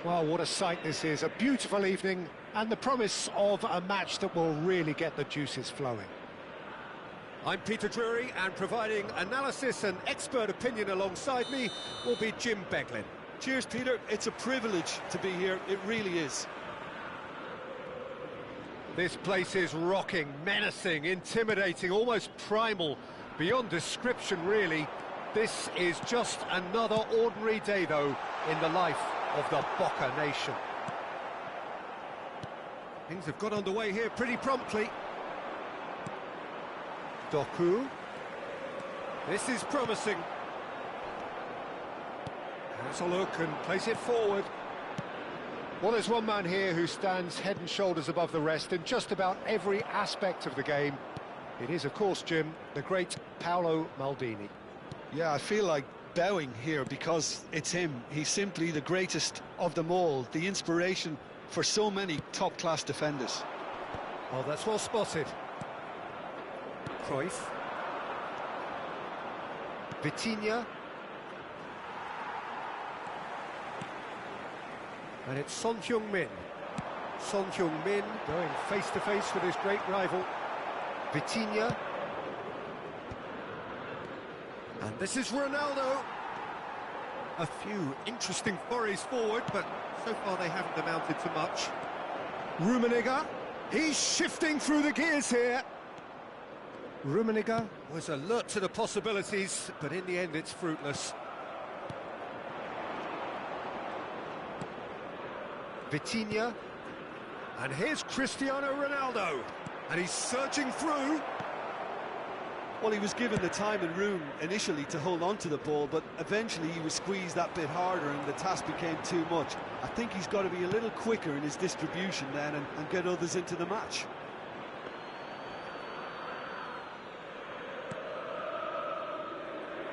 Well, what a sight this is. A beautiful evening and the promise of a match that will really get the juices flowing. I'm Peter Drury, and providing analysis and expert opinion alongside me will be Jim Beglin. Cheers, Peter. It's a privilege to be here. It really is. This place is rocking, menacing, intimidating, almost primal, beyond description, really. This is just another ordinary day, though, in the life of the Boca Nation. Things have got underway here pretty promptly. Doku. This is promising. Has a look and plays it forward. Well, there's one man here who stands head and shoulders above the rest in just about every aspect of the game. It is, of course, Jim, the great Paolo Maldini. Yeah, I feel like bowing here because it's him. He's simply the greatest of them all, the inspiration for so many top-class defenders. Oh, that's well spotted. Cruyff. Vitinha. And it's Son Heung-min. Son Heung-min going face-to-face with his great rival, Vitinha. And this is Ronaldo. A few interesting forays forward, but so far they haven't amounted to much. Rummenigge. He's shifting through the gears here. Rummenigge was alert to the possibilities, but in the end it's fruitless. Vitinha. And here's Cristiano Ronaldo. And he's surging through. Well, he was given the time and room initially to hold on to the ball, but eventually he was squeezed that bit harder and the task became too much. I think he's got to be a little quicker in his distribution then and get others into the match.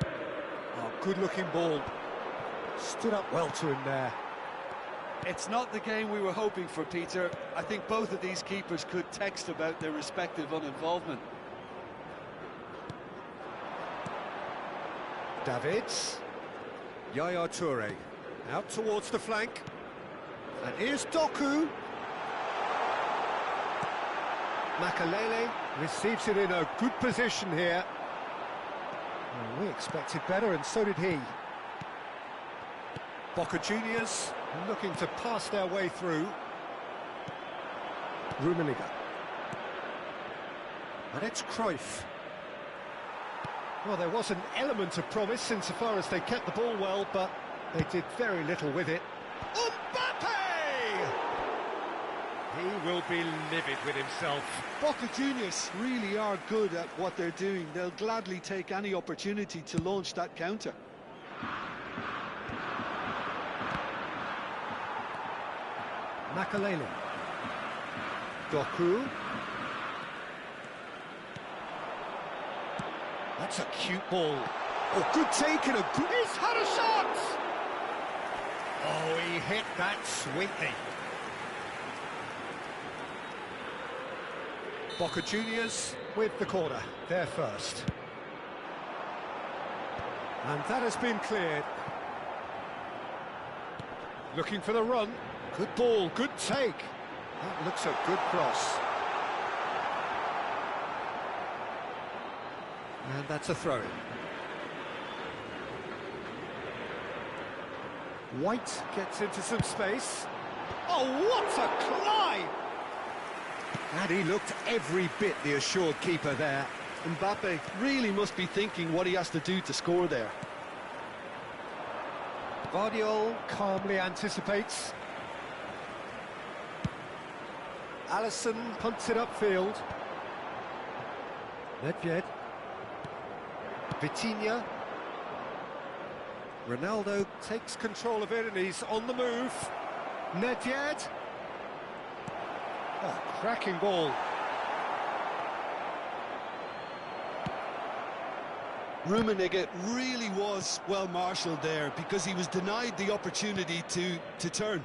Oh, good-looking ball. Stood up well to him there. It's not the game we were hoping for, Peter. I think both of these keepers could text about their respective uninvolvement. Davids. Yaya Toure. Out towards the flank. And here's Doku. Makalele receives it in a good position here. Well, we expected better, and so did he. Boca Juniors looking to pass their way through. Rummenigge. And it's Cruyff. Well, there was an element of promise insofar as they kept the ball well, but they did very little with it. Mbappe! He will be livid with himself. Boca Juniors really are good at what they're doing. They'll gladly take any opportunity to launch that counter. Makalele. Doku. That's a cute ball. Oh, good take and a good... He's had a shot! Oh, he hit that sweetly. Boca Juniors with the corner. They're first. And that has been cleared. Looking for the run. Good ball, good take. That looks a good cross. And that's a throw-in. White gets into some space. Oh, what a climb! And he looked every bit the assured keeper there. Mbappe really must be thinking what he has to do to score there. Guardiola calmly anticipates. Alisson punts it upfield. Nedved. Vitinha. Ronaldo takes control of it and he's on the move. Nedved. Oh, cracking ball. Rummenigge really was well marshalled there because he was denied the opportunity to turn.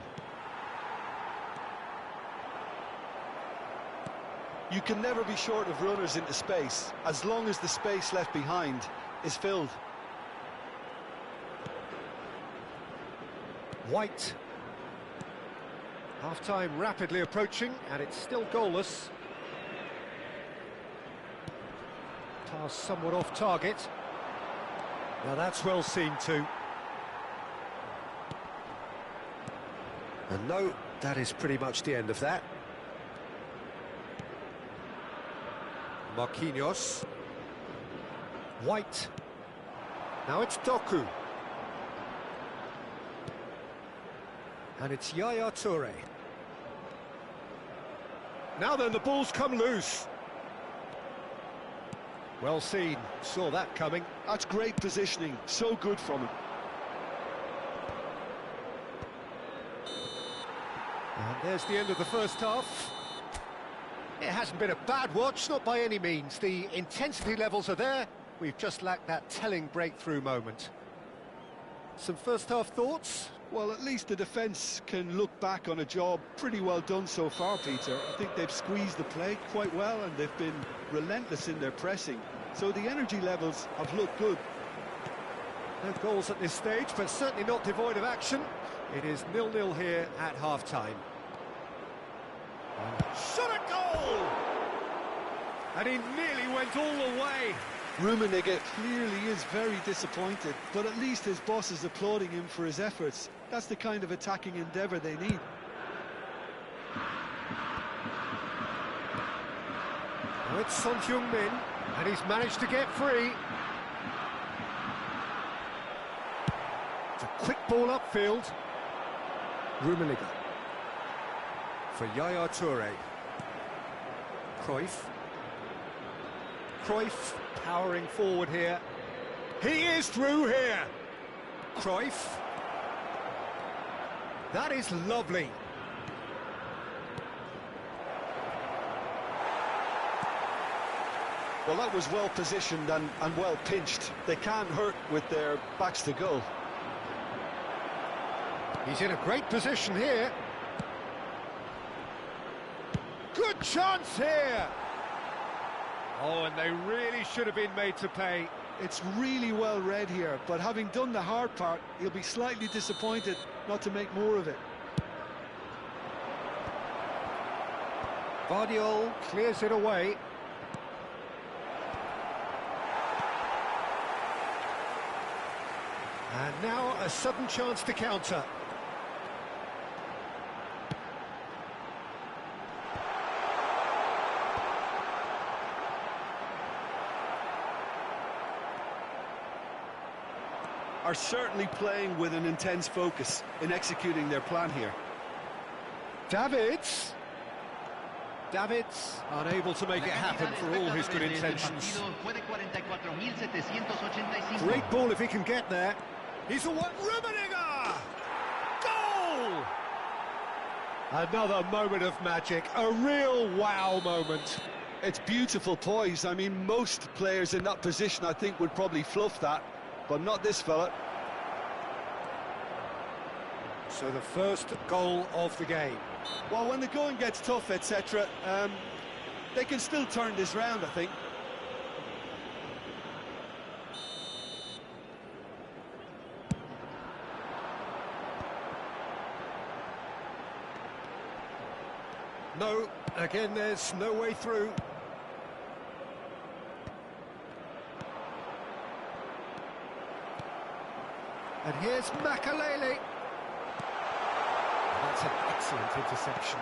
You can never be short of runners into space, as long as the space left behind is filled. White. Half-time rapidly approaching, and it's still goalless. Pass somewhat off target. Now that's well seen too. And no, that is pretty much the end of that. Marquinhos. White. Now it's Doku. And it's Yaya Toure. Now then, the ball's come loose. Well seen, saw that coming. That's great positioning, so good from him. And there's the end of the first half. It hasn't been a bad watch, not by any means. The intensity levels are there. We've just lacked that telling breakthrough moment. Some first half thoughts? Well, at least the defence can look back on a job pretty well done so far, Peter. I think they've squeezed the play quite well and they've been relentless in their pressing. So the energy levels have looked good. No goals at this stage, but certainly not devoid of action. It is 0-0 here at half-time. Shot a goal! And he nearly went all the way. Rummenigge clearly is very disappointed, but at least his boss is applauding him for his efforts. That's the kind of attacking endeavour they need. Now it's Son Heung-min, and he's managed to get free. It's a quick ball upfield. Rummenigge. For Yaya Toure. Cruyff. Cruyff powering forward here. He is through here. Cruyff. That is lovely. Well, that was well positioned and well pinched. They can't hurt with their backs to goal. He's in a great position here. Good chance here. Oh, and they really should have been made to pay. It's really well read here, but having done the hard part, he'll be slightly disappointed not to make more of it. Vardiol clears it away. And now a sudden chance to counter. Are certainly playing with an intense focus in executing their plan here. Davids unable to make it happen for all his good intentions. Great ball if he can get there. He's a one. Rummenigge! Goal! Another moment of magic, a real wow moment. It's beautiful poise. I mean, most players in that position, I think, would probably fluff that, but not this fella. So the first goal of the game. Well, when the going gets tough, etc., they can still turn this round, I think. No, again, there's no way through. And here's Makalele. That's an excellent interception.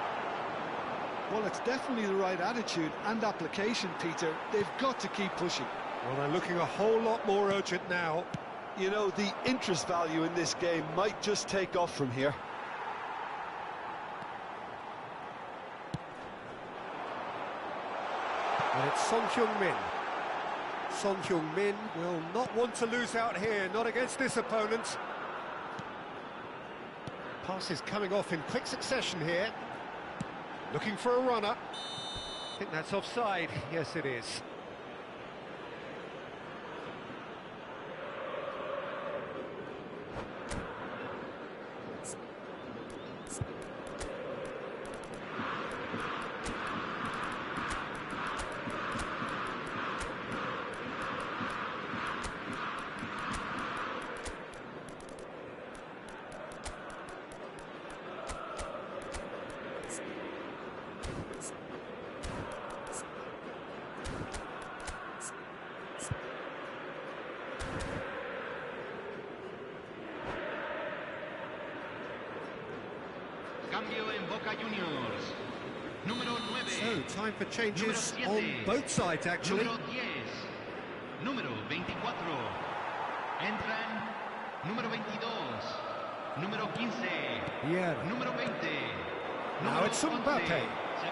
Well, it's definitely the right attitude and application, Peter. They've got to keep pushing. Well, they're looking a whole lot more urgent now. You know, the interest value in this game might just take off from here. And it's Son Heung-min. Son Heung-min will not want to lose out here, not against this opponent. Pass is coming off in quick succession here. Looking for a runner. I think that's offside. Yes, it is. Cambio en Boca Juniors. Número 9. So, time for changes Número on 7. both sides, actually. Número 10. Número 24. Entran número 22. Número 15. Yeah. Número 20. Now it's Número 11. Mbappe.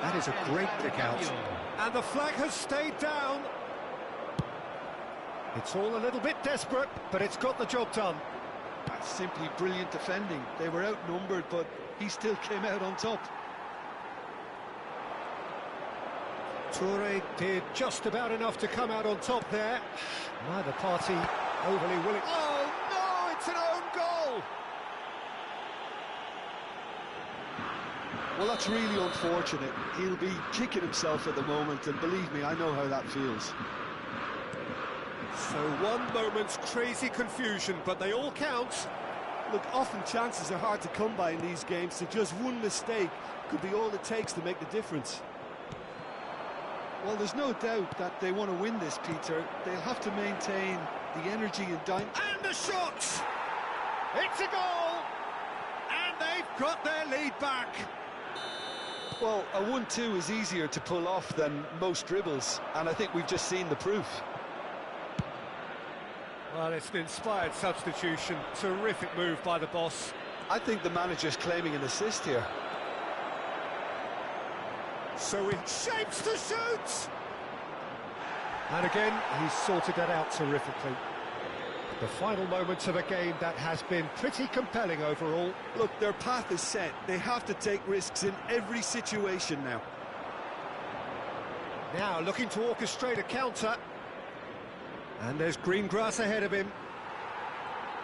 That is a great Se va kick a out. cambio. And the flag has stayed down. It's all a little bit desperate, but it's got the job done. That's simply brilliant defending. They were outnumbered, but he still came out on top. Toure did just about enough to come out on top there. Neither party overly willing. Oh no, it's an own goal! Well, that's really unfortunate. He'll be kicking himself at the moment, and believe me, I know how that feels. So one moment's crazy confusion, but they all count. Look, often chances are hard to come by in these games, so just one mistake could be all it takes to make the difference. Well, there's no doubt that they want to win this, Peter. They'll have to maintain the energy and And the shot! It's a goal! And they've got their lead back. Well, a 1-2 is easier to pull off than most dribbles, and I think we've just seen the proof. Well, it's an inspired substitution. Terrific move by the boss. I think the manager's claiming an assist here. So it shapes to shoot! And again, he's sorted that out terrifically. The final moments of a game that has been pretty compelling overall. Look, their path is set. They have to take risks in every situation now. Now looking to orchestrate a counter. And there's green grass ahead of him.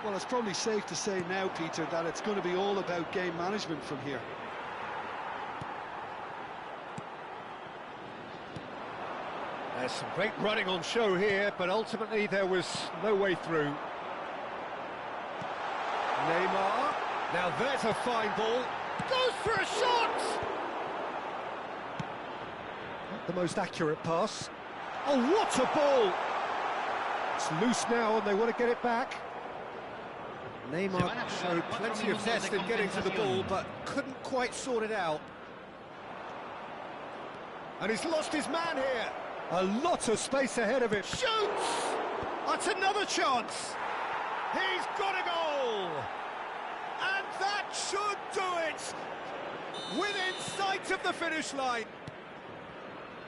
Well, it's probably safe to say now, Peter, that it's going to be all about game management from here. There's some great running on show here, but ultimately there was no way through. Neymar. Now there's a fine ball. Goes for a shot! Not the most accurate pass. Oh, what a ball! It's loose now and they want to get it back. Neymar showed plenty of zest in getting to the ball, but couldn't quite sort it out. And he's lost his man here. A lot of space ahead of him. Shoots! That's another chance. He's got a goal! And that should do it! Within sight of the finish line.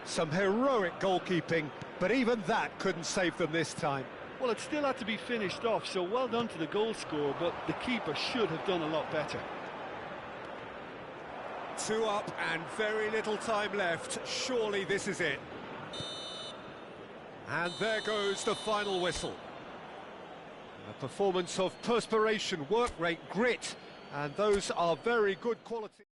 Some heroic goalkeeping, but even that couldn't save them this time. Well, it still had to be finished off, so well done to the goal scorer, but the keeper should have done a lot better. 2 up and very little time left. Surely this is it. And there goes the final whistle. A performance of perspiration, work rate, grit, and those are very good qualities.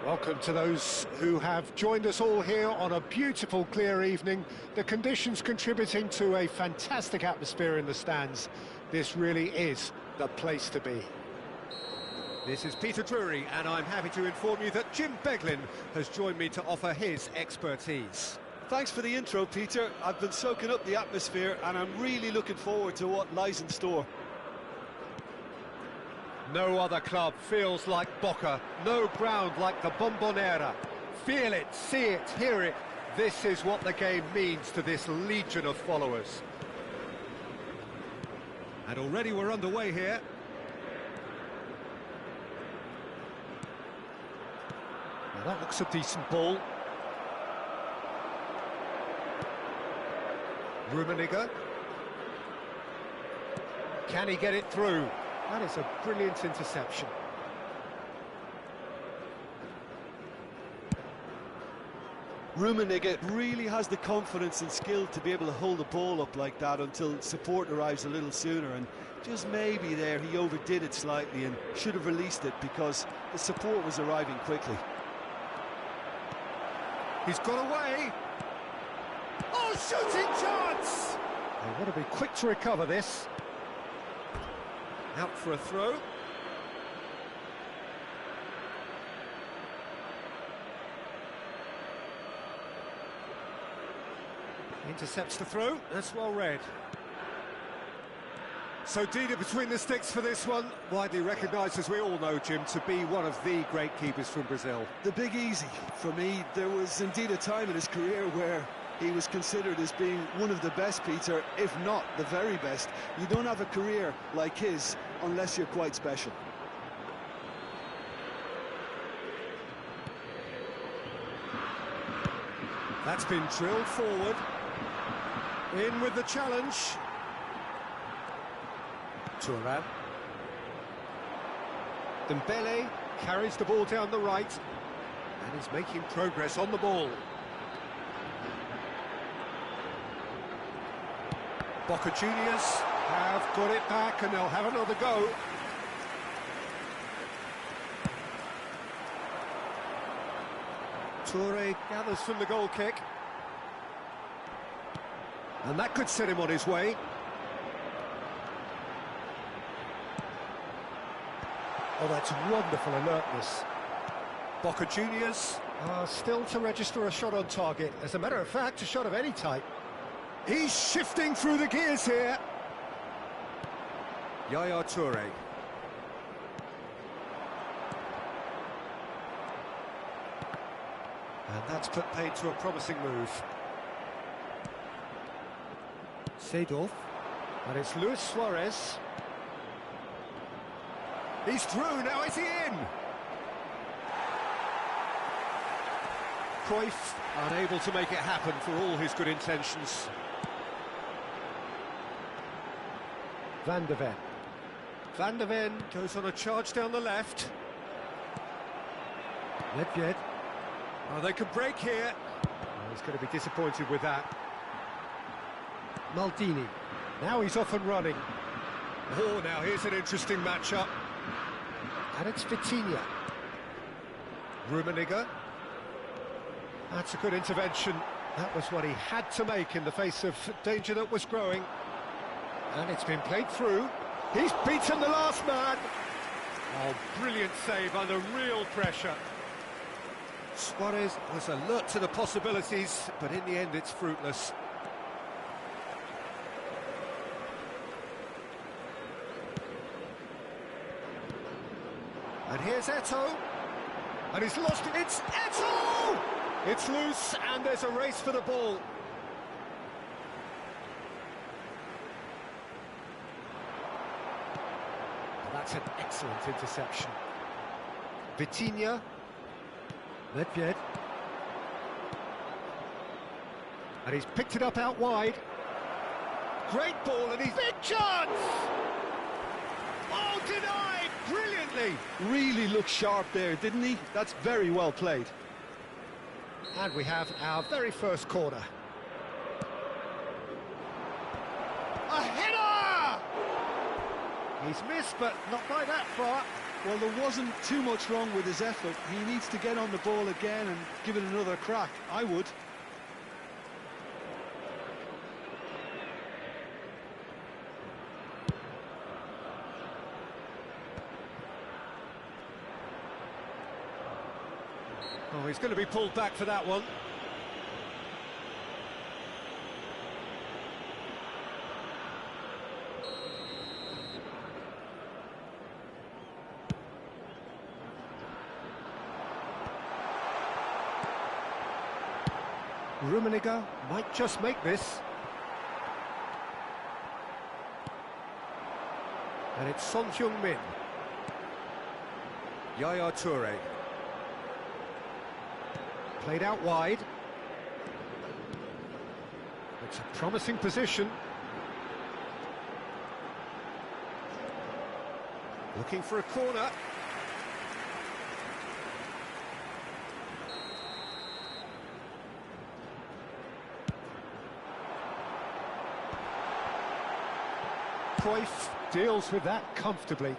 Welcome to those who have joined us all here on a beautiful, clear evening. The conditions contributing to a fantastic atmosphere in the stands. This really is the place to be. This is Peter Drury, and I'm happy to inform you that Jim Beglin has joined me to offer his expertise. Thanks for the intro, Peter. I've been soaking up the atmosphere, and I'm really looking forward to what lies in store. No other club feels like Boca, no ground like the Bombonera. Feel it, see it, hear it. This is what the game means to this legion of followers. And already we're underway here. Now that looks a decent ball. Rummenigge. Can he get it through? That is a brilliant interception. Rummenigge really has the confidence and skill to be able to hold the ball up like that until support arrives a little sooner, and just maybe there he overdid it slightly and should have released it because the support was arriving quickly. He's got away. Oh, shooting chance! They want to be quick to recover this. Out for a throw. Intercepts the throw. That's well read. So Dida between the sticks for this one. Widely recognised, as we all know, Jim, to be one of the great keepers from Brazil. The big easy for me. There was indeed a time in his career where he was considered as being one of the best, Peter, if not the very best. You don't have a career like his unless you're quite special. That's been drilled forward. In with the challenge. Thuram. Dembele carries the ball down the right and is making progress on the ball. Boca Juniors have got it back and they'll have another go. Toure gathers from the goal kick. And that could set him on his way. Oh, that's wonderful alertness. Boca Juniors are still to register a shot on target. As a matter of fact, a shot of any type. He's shifting through the gears here. Yaya Toure. And that's put paid to a promising move. Seedorf. And it's Luis Suarez. He's through, now is he in? Cruyff unable to make it happen for all his good intentions. Van de Ven. Van de Ven goes on a charge down the left. Nedved. Oh, they could break here. Oh, he's going to be disappointed with that. Maldini. Now he's off and running. Oh, now here's an interesting matchup. And it's Vitinha. Rummenigge. That's a good intervention. That was what he had to make in the face of danger that was growing. And it's been played through. He's beaten the last man. Oh, brilliant save under real pressure. Suarez was alert to the possibilities, but in the end it's fruitless. And here's Eto'o. And he's lost it. It's Eto'o! It's loose, and there's a race for the ball. That's an excellent interception. Vitinha. Nedved. And he's picked it up out wide. Great ball, and he's... Big chance! Oh, denied! Brilliantly! Really looked sharp there, didn't he? That's very well played. And we have our very first corner. A header! He's missed, but not by that far. Well, there wasn't too much wrong with his effort. He needs to get on the ball again and give it another crack. I would. Oh, he's going to be pulled back for that one. Rummenigge might just make this. And it's Son Heung-min. Yaya Toure. Played out wide. It's a promising position. Looking for a corner. Cruyff deals with that comfortably.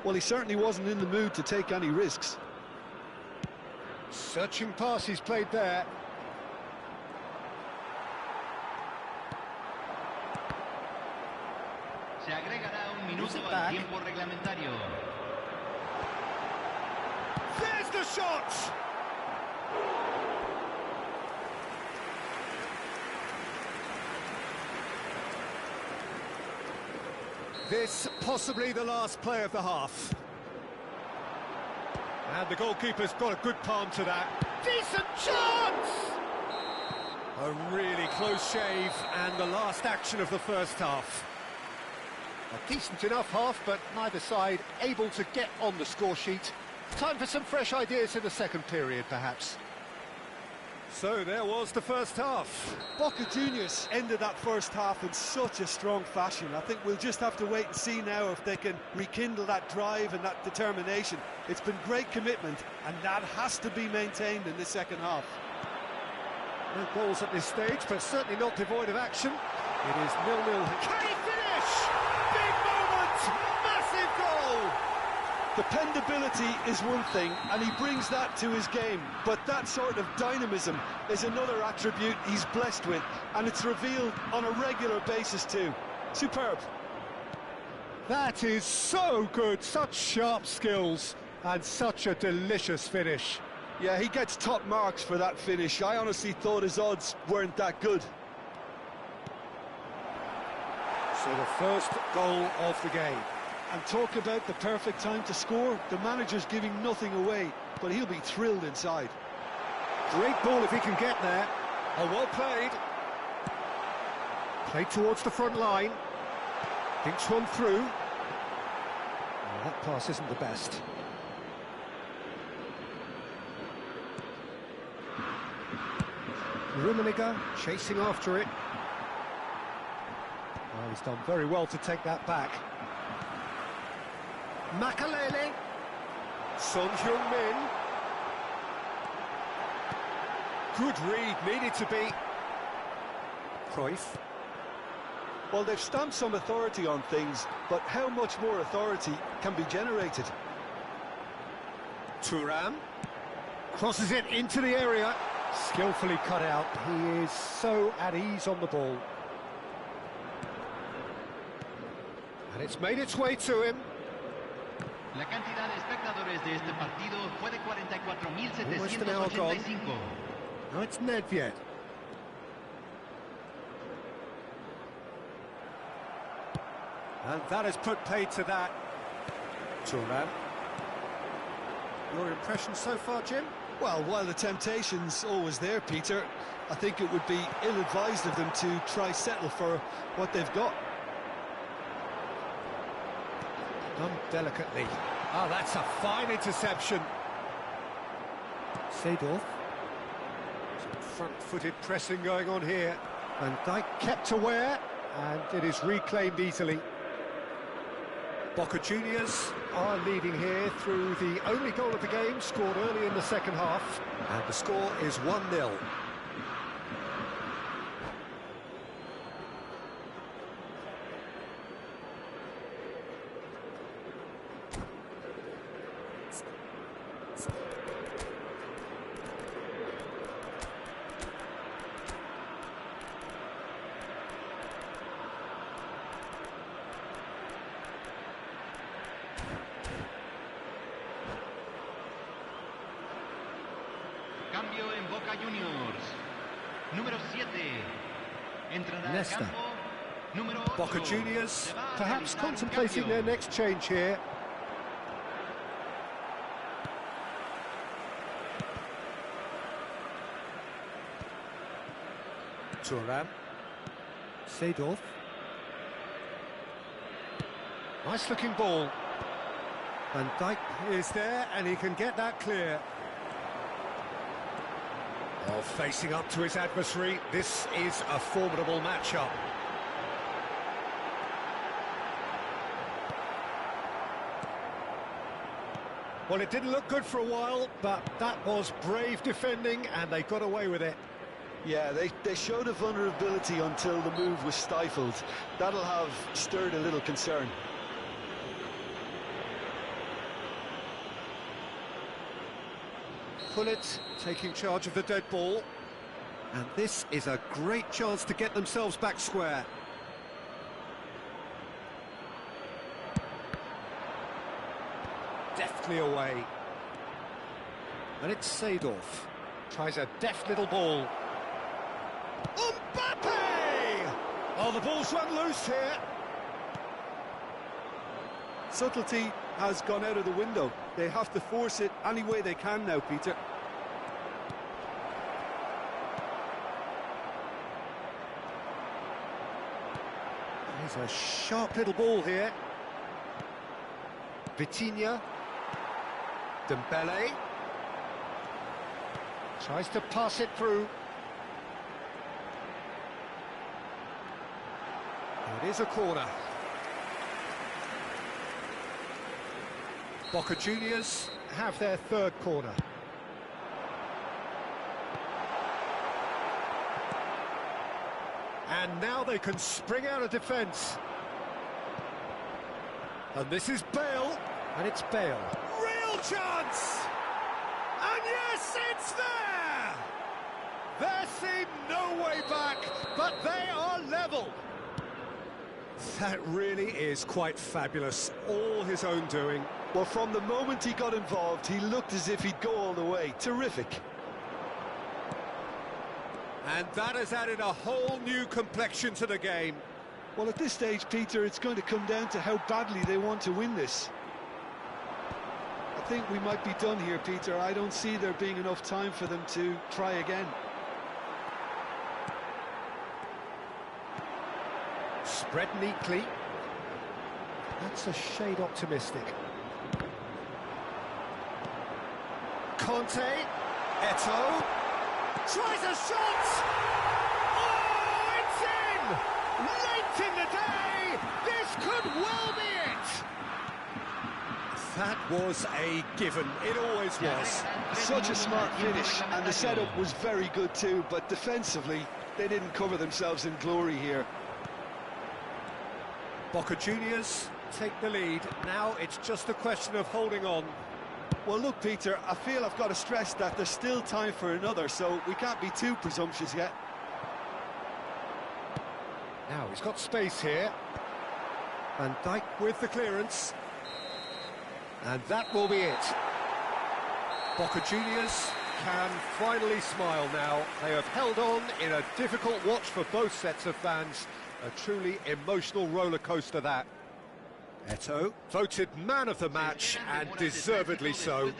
Well, he certainly wasn't in the mood to take any risks. Searching pass he's played there. Se agregará un minuto al tiempo reglamentario. There's the shot! This possibly the last play of the half. And the goalkeeper's got a good palm to that. Decent chance! A really close shave, and the last action of the first half. A decent enough half, but neither side able to get on the score sheet. Time for some fresh ideas in the second period, perhaps. So there was the first half. Boca Juniors ended that first half in such a strong fashion. I think we'll just have to wait and see now if they can rekindle that drive and that determination. It's been great commitment, and that has to be maintained in the second half. No goals at this stage, but certainly not devoid of action. It is 0-0. Can he finish? Big moment! Massive goal! Dependability is one thing, and he brings that to his game, but that sort of dynamism is another attribute he's blessed with, and it's revealed on a regular basis too. Superb. That is so good, such sharp skills, and such a delicious finish. Yeah, he gets top marks for that finish. I honestly thought his odds weren't that good. So the first goal of the game. And talk about the perfect time to score. The manager's giving nothing away, but he'll be thrilled inside. Great ball if he can get there. Oh, well played. Played towards the front line. Thinks one through. Oh, that pass isn't the best. Rummenigge chasing after it. Oh, he's done very well to take that back. Makalele. Son Heung-min. Good read, needed to be. Cruyff. Well, they've stamped some authority on things, but how much more authority can be generated? Thuram. Crosses it into the area. Skillfully cut out. He is so at ease on the ball. And it's made its way to him. La cantidad de espectadores de este partido fue de Almost an hour gone. 44.785. No, it's Nedved. And that has put paid to that. Thuram. Your impression so far, Jim? Well, while the temptation's always there, Peter, I think it would be ill-advised of them to try settle for what they've got. Done delicately. Oh, that's a fine interception. Seedorf. Some front-footed pressing going on here. Van Dijk kept aware, and it is reclaimed easily. Boca Juniors Are leading here through the only goal of the game, scored early in the second half. and the score is 1-0. Cambio en Boca Juniors. Número 7. Entrada al Nesta. campo. Número 8. Boca Juniors Perhaps contemplating their next change here. Thuram. Seedorf. Nice looking ball. Van Dijk is there, and he can get that clear. Oh, facing up to his adversary, this is a formidable matchup. Well, it didn't look good for a while, but that was brave defending, and they got away with it. Yeah, they showed a vulnerability until the move was stifled. That'll have stirred a little concern. Pullet taking charge of the dead ball. And this is a great chance to get themselves back square. Deftly away. And it's Seedorf. Tries a deft little ball. Mbappe! Oh, the ball's run loose here. Subtlety has gone out of the window. They have to force it any way they can now, Peter. There's a sharp little ball here. Vitinha. Dembele. Tries to pass it through. It is a corner. Boca Juniors Have their third corner. and now they can spring out of defence. And this is Bale. And it's Bale. Real chance! And yes, it's there! There seemed no way back, but they are level. That really is quite fabulous. All his own doing. Well, from the moment he got involved, he looked as if he'd go all the way. Terrific. And that has added a whole new complexion to the game. Well, at this stage, Peter, it's going to come down to how badly they want to win this. I think we might be done here, Peter. I don't see there being enough time for them to try again. Spread neatly. That's a shade optimistic. Conte. Eto'o. Tries a shot! Oh, it's in! Late in the day! This could well be it! That was a given. It always was. Such a smart finish, and the setup was very good too, but defensively, they didn't cover themselves in glory here. Boca Juniors take the lead. Now it's just a question of holding on. Well, look, Peter, I feel I've got to stress that there's still time for another, so we can't be too presumptuous yet. Now he's got space here. Van Dijk with the clearance. And that will be it. Boca Juniors can finally smile now. They have held on in a difficult watch for both sets of fans. A truly emotional roller coaster, that. Eto'o voted man of the match, and deservedly so.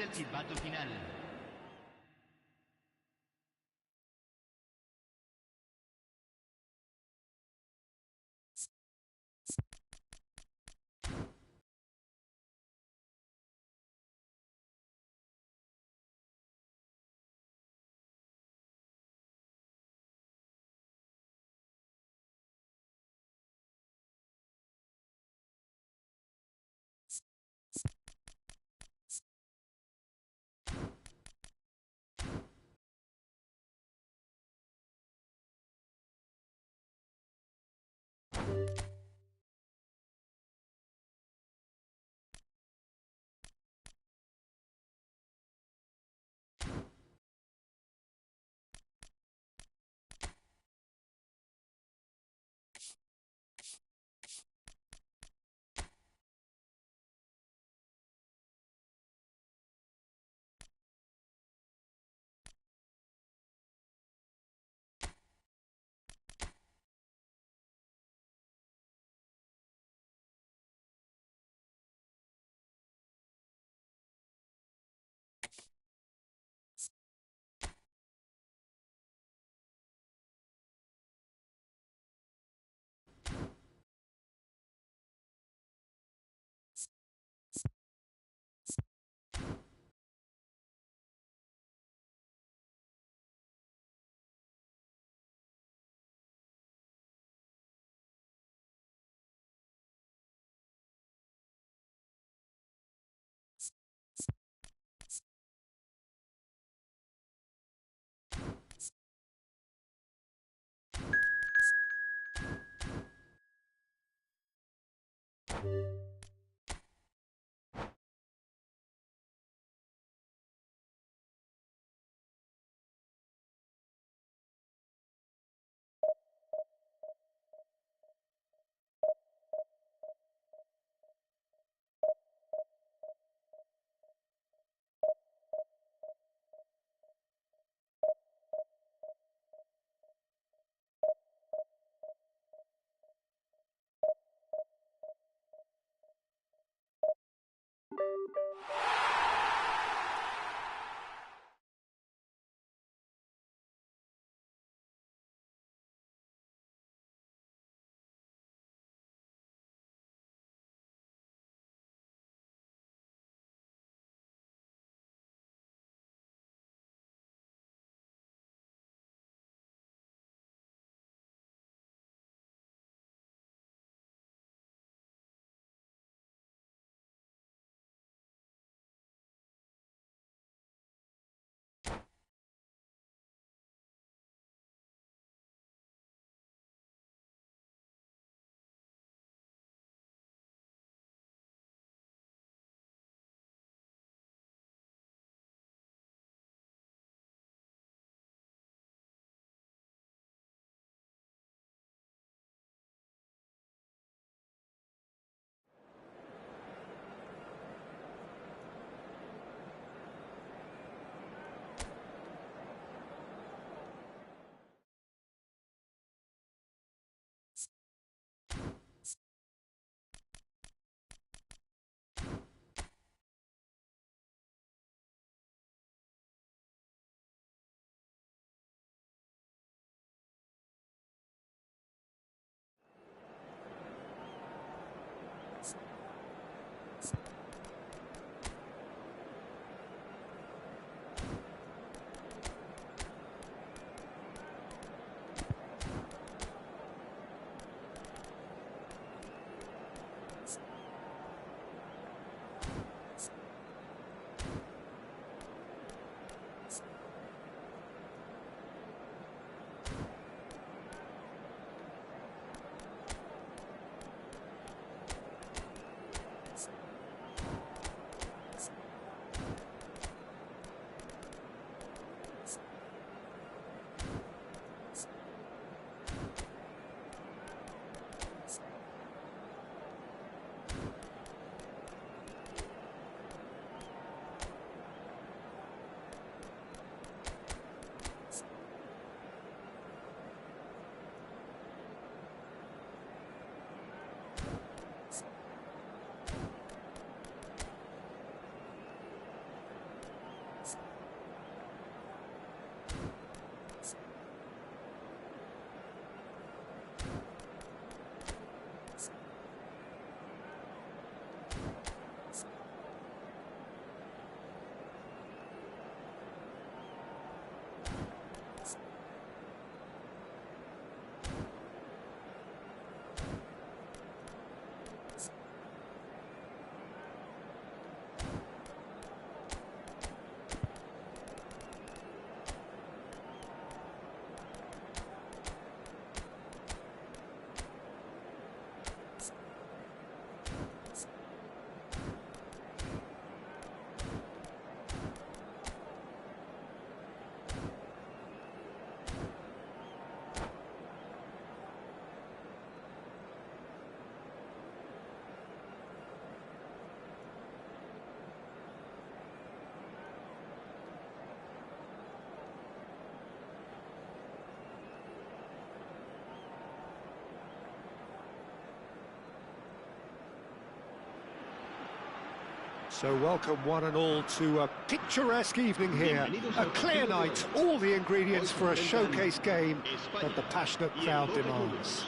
So welcome one and all to a picturesque evening here. A clear night, all the ingredients for a showcase game that the passionate crowd demands.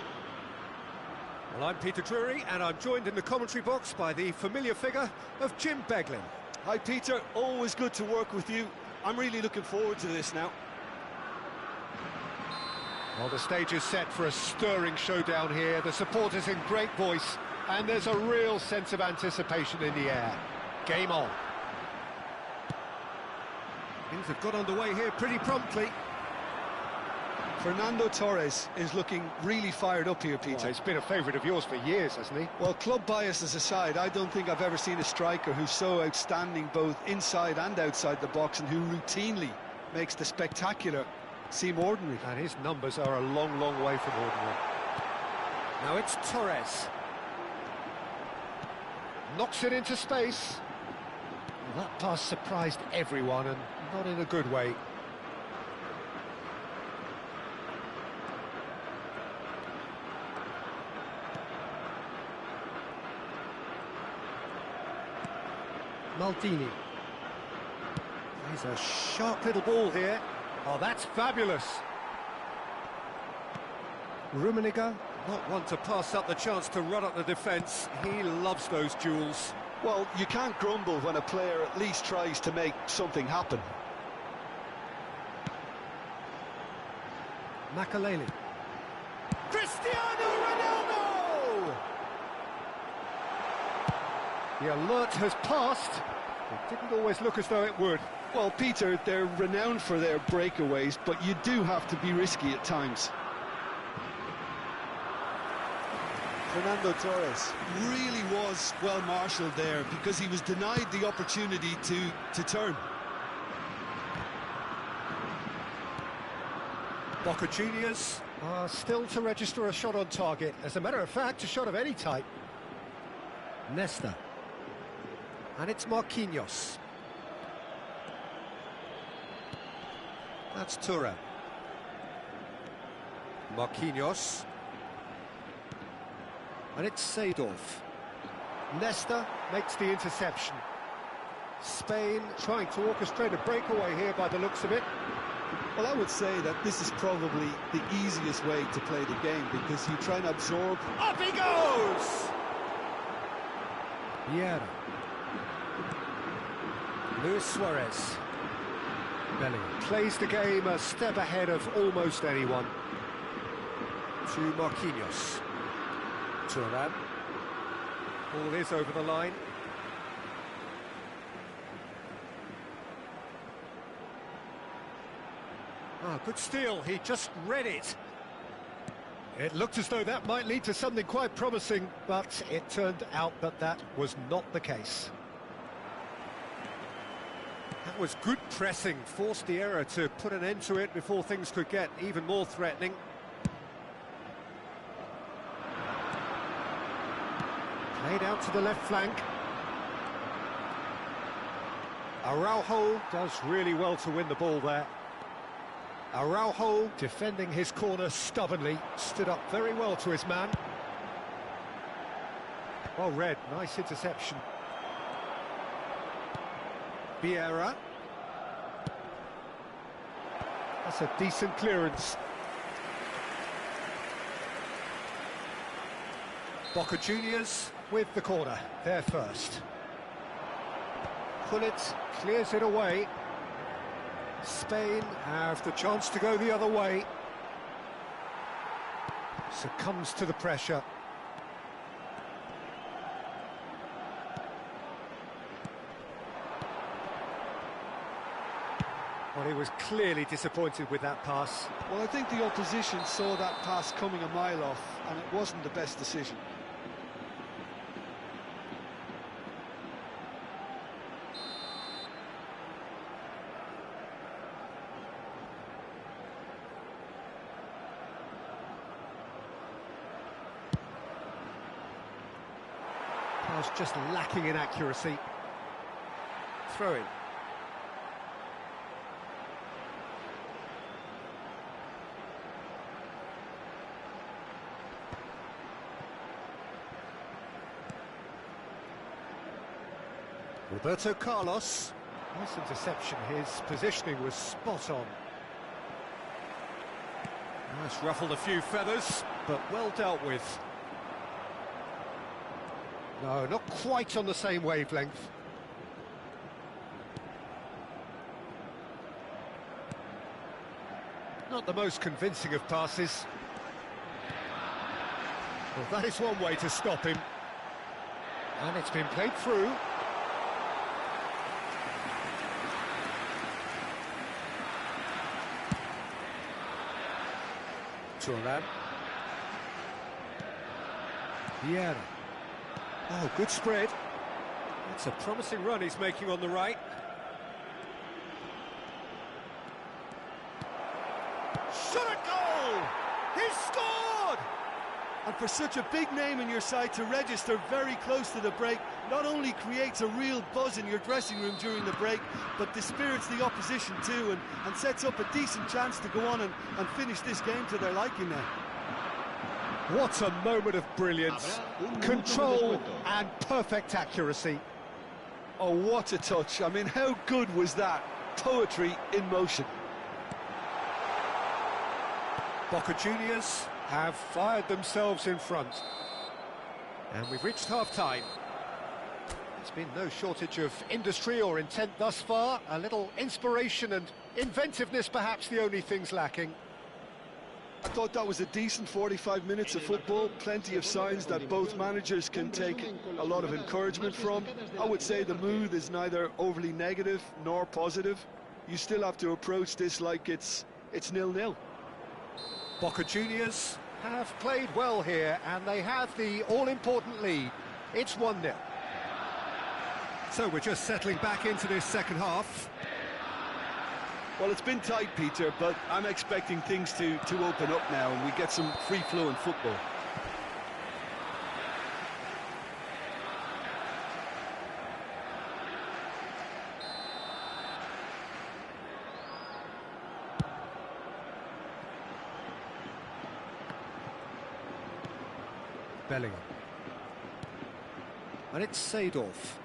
Well, I'm Peter Drury, and I'm joined in the commentary box by the familiar figure of Jim Beglin. Hi Peter, always good to work with you. I'm really looking forward to this now. Well, the stage is set for a stirring showdown here. The supporters in great voice, and there's a real sense of anticipation in the air. Game on. Things have got underway here pretty promptly. Fernando Torres is looking really fired up here, Peter. Well, he's been a favourite of yours for years, hasn't he? Well, club biases aside, I don't think I've ever seen a striker who's so outstanding both inside and outside the box, and who routinely makes the spectacular seem ordinary. And his numbers are a long, long way from ordinary. Now it's Torres. Knocks it into space. Well, that pass surprised everyone, and not in a good way. Maldini. He's a sharp little ball here. Oh, that's fabulous. Rummenigge, not one to pass up the chance to run up the defence. He loves those duels. Well, you can't grumble when a player at least tries to make something happen. Makaleli. Cristiano Ronaldo! The alert has passed. It didn't always look as though it would. Well, Peter, they're renowned for their breakaways, but you do have to be risky at times. Fernando Torres really was well marshalled there, because he was denied the opportunity to turn. Boca Juniors are still to register a shot on target. As a matter of fact, a shot of any type. Nesta. And it's Marquinhos. That's Tura. Marquinhos. And it's Seedorf. Nesta makes the interception. Spain trying to orchestrate a breakaway here by the looks of it. Well, I would say that this is probably the easiest way to play the game, because you try and absorb. Up he goes! Vieira. Luis Suarez. Bellingham plays the game a step ahead of almost anyone. To Marquinhos. Thuram. Ball is over the line. Ah, good steal, he just read it. It looked as though that might lead to something quite promising, but it turned out that that was not the case. That was good pressing, forced the error to put an end to it before things could get even more threatening. Played out to the left flank. Araujo does really well to win the ball there. Araujo, defending his corner stubbornly, stood up very well to his man. Well read, nice interception. Vieira. That's a decent clearance. Boca Juniors with the corner, they're first. Pullet clears it away. Spain have the chance to go the other way. Succumbs to the pressure. Well, he was clearly disappointed with that pass. Well, I think the opposition saw that pass coming a mile off, and it wasn't the best decision. Pass just lacking in accuracy. Throw in. Roberto Carlos. Nice interception, his positioning was spot on. Nice, ruffled a few feathers, but well dealt with. No, not quite on the same wavelength. Not the most convincing of passes. Well, that is one way to stop him. And it's been played through. Turan. Vieira. Oh, good spread. That's a promising run he's making on the right. Shot a goal! He's scored! And for such a big name in your side to register very close to the break, not only creates a real buzz in your dressing room during the break, but dispirits the opposition too, and sets up a decent chance to go on and finish this game to their liking now. What a moment of brilliance. Control and perfect accuracy. Oh, what a touch. I mean, how good was that? Poetry in motion. Boca Juniors have fired themselves in front. And we've reached half-time. There's been no shortage of industry or intent thus far. A little inspiration and inventiveness, perhaps the only things lacking. I thought that was a decent 45 minutes of football. Plenty of signs that both managers can take a lot of encouragement from. I would say the mood is neither overly negative nor positive. You still have to approach this like it's 0-0. Boca Juniors have played well here, and they have the all-important lead. It's 1-0. So we're just settling back into this second half. Well, it's been tight, Peter, but I'm expecting things to open up now and we get some free-flowing football. Bellingham. And it's Seedorf.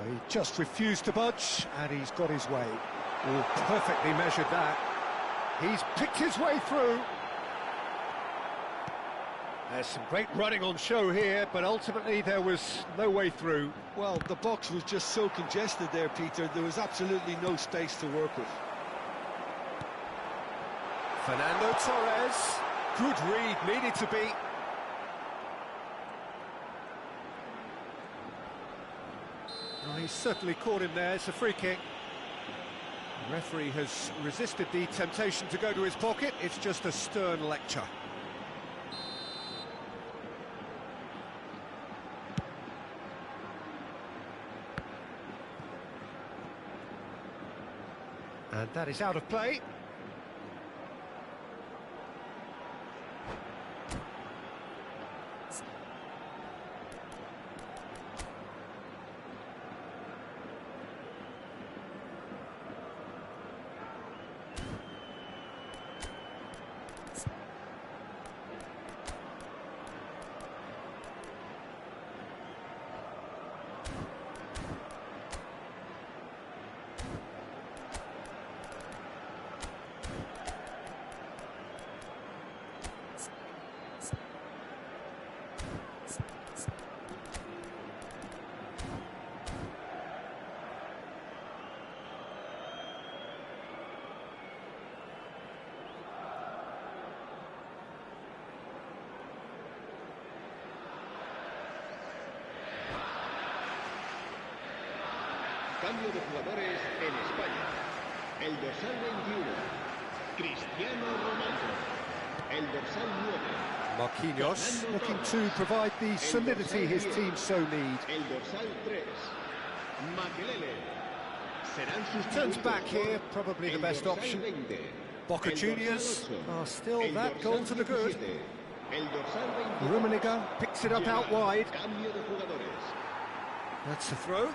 He just refused to budge, and he's got his way. Oh, perfectly measured that. He's picked his way through. There's some great running on show here, but ultimately there was no way through. Well, the box was just so congested there, Peter. There was absolutely no space to work with. Fernando Torres. Good read, needed to be. Well, he's certainly caught him there. It's a free kick. The referee has resisted the temptation to go to his pocket. It's just a stern lecture. And that is out of play. Cambio de jugadores en España. El dorsal 21, Cristiano Ronaldo. El dorsal 9. Marquinhos looking to provide the solidity his team so need. El dorsal 3, Makelele. Turns back here, probably the best option. Boca Juniors are still that goal to the good. Rummenigge picks it up out wide. That's a throw.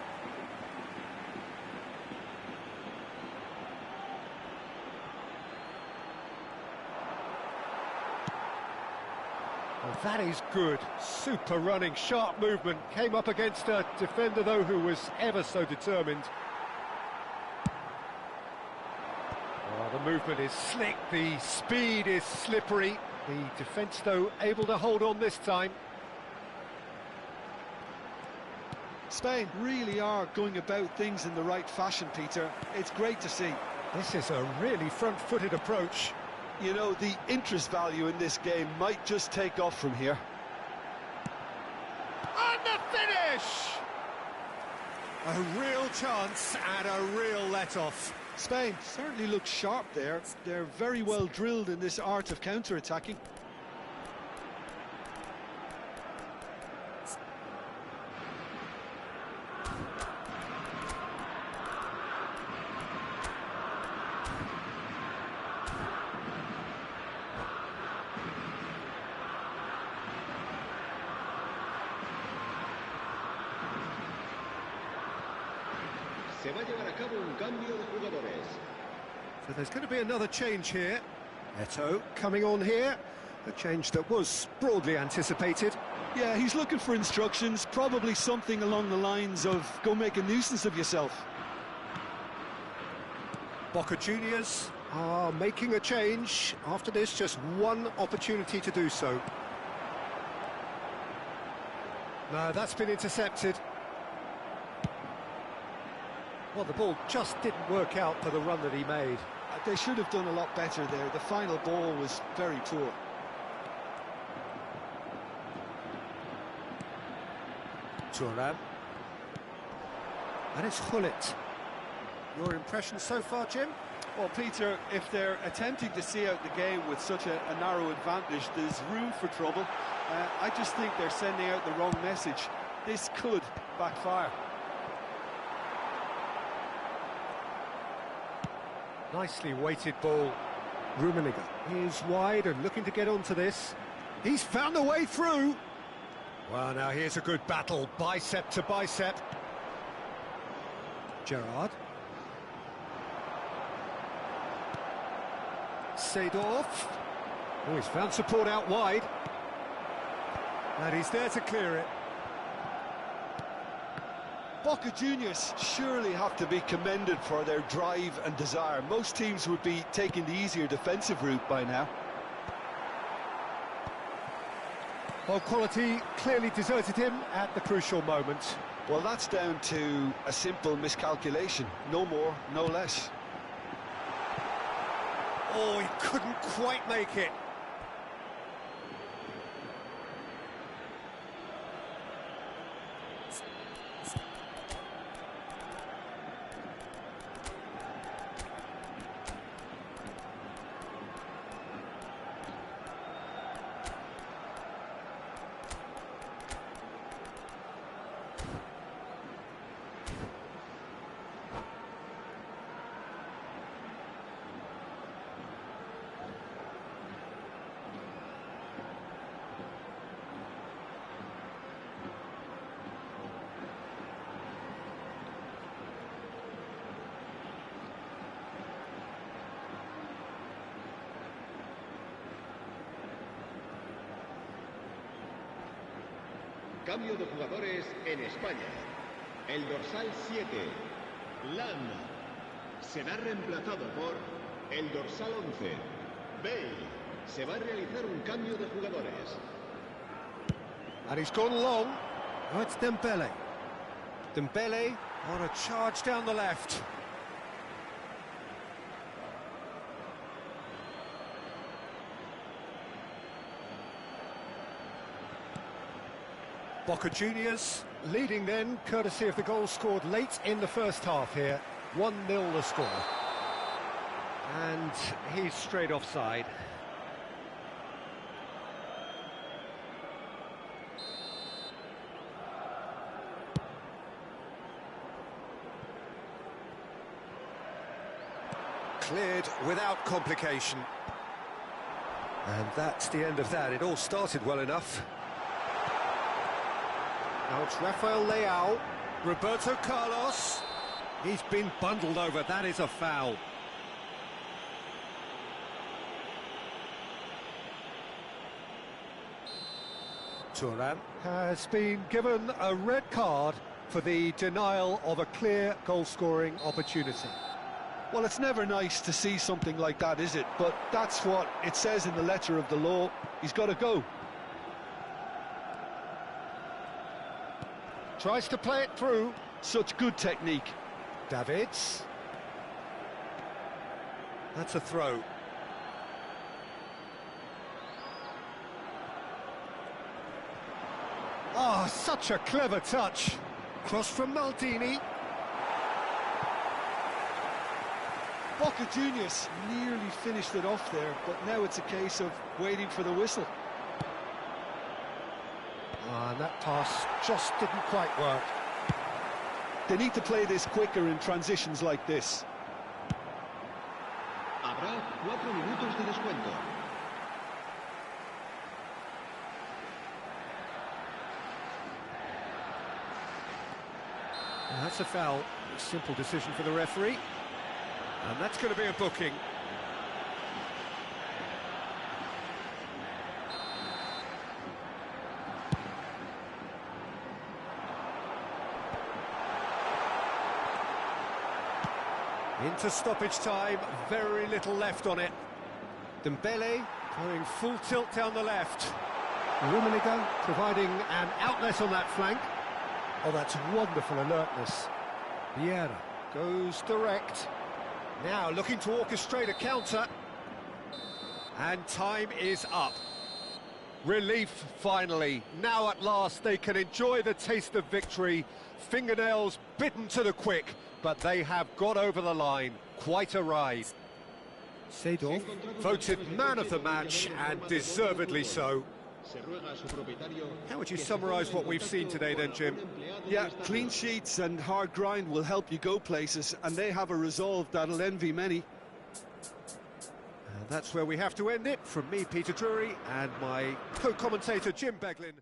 Well, that is good. Super running, sharp movement. Came up against a defender, though, who was ever so determined. Oh, the movement is slick, the speed is slippery. The defence, though, able to hold on this time. Spain really are going about things in the right fashion, Peter. It's great to see. This is a really front-footed approach. You know, the interest value in this game might just take off from here. And the finish! A real chance and a real let-off. Spain certainly looks sharp there. They're very well drilled in this art of counter-attacking. Se va a llevar a cabo un cambio de jugadores. So there's going to be another change here. Eto coming on here. A change that was broadly anticipated. Yeah, he's looking for instructions, probably something along the lines of go make a nuisance of yourself. Boca Juniors are making a change. After this, just one opportunity to do so. No, that's been intercepted. Well, the ball just didn't work out for the run that he made. They should have done a lot better there. The final ball was very poor. Turan. And it's Hullet. Your impression so far, Jim? Well, Peter, if they're attempting to see out the game with such a narrow advantage, there's room for trouble. I just think they're sending out the wrong message. This could backfire. Nicely weighted ball. Rummenigge is wide and looking to get onto this. He's found a way through. Well, now here's a good battle, bicep to bicep. Gerrard. Seedorf. Oh, he's found support out wide. And he's there to clear it. Boca Juniors surely have to be commended for their drive and desire. Most teams would be taking the easier defensive route by now. Well, quality clearly deserted him at the crucial moment. Well, that's down to a simple miscalculation. No more, no less. Oh, he couldn't quite make it. Cambio de jugadores en España. El dorsal 7, Lam, será reemplazado por el dorsal 11, Bale. Se va a realizar un cambio de jugadores. And he's gone long. Oh, it's Dembele. Dembele on a charge down the left. Boca Juniors leading then, courtesy of the goal scored late in the first half here. 1-0 the score. And he's straight offside. Cleared without complication. And that's the end of that. It all started well enough. Now it's Rafael Leao, Roberto Carlos. He's been bundled over, that is a foul. Turan has been given a red card for the denial of a clear goal-scoring opportunity. Well, it's never nice to see something like that, is it? But that's what it says in the letter of the law. He's got to go. Tries to play it through. Such good technique. Davids. That's a throw. Ah, oh, such a clever touch. Cross from Maldini. Boca Juniors nearly finished it off there, but now it's a case of waiting for the whistle. And that pass just didn't quite work. They need to play this quicker in transitions like this. Habrá 4 minutos de descuento. That's a foul. Simple decision for the referee. And that's going to be a booking. Into stoppage time, very little left on it. Dembele going full tilt down the left. Rummenigge providing an outlet on that flank. Oh, that's wonderful alertness. Vieira goes direct. Now looking to orchestrate a counter. And time is up. Relief finally. Now at last they can enjoy the taste of victory. Fingernails bitten to the quick, but they have got over the line. Quite a ride. Seedorf voted man of the match, and deservedly so. How would you summarise what we've seen today then, Jim? Yeah, clean sheets and hard grind will help you go places, and they have a resolve that'll envy many. And that's where we have to end it. From me, Peter Drury, and my co-commentator, Jim Beglin.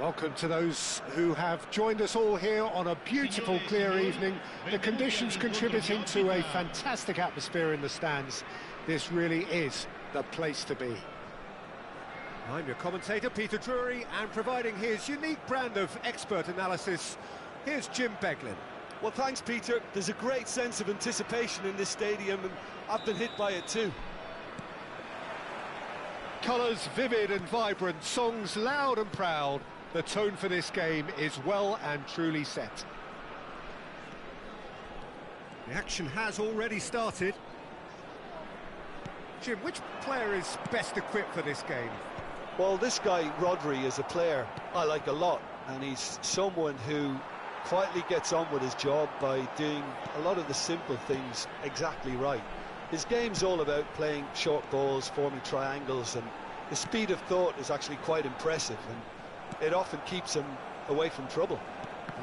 Welcome to those who have joined us all here on a beautiful, clear evening. The conditions contributing to a fantastic atmosphere in the stands. This really is the place to be. I'm your commentator, Peter Drury, and providing his unique brand of expert analysis, here's Jim Beglin. Well, thanks, Peter. There's a great sense of anticipation in this stadium, and I've been hit by it too. Colours vivid and vibrant, songs loud and proud. The tone for this game is well and truly set. The action has already started. Jim, which player is best equipped for this game? Well, this guy, Rodri, is a player I like a lot, and he's someone who quietly gets on with his job by doing a lot of the simple things exactly right. His game's all about playing short balls, forming triangles, and the speed of thought is actually quite impressive, and it often keeps him away from trouble.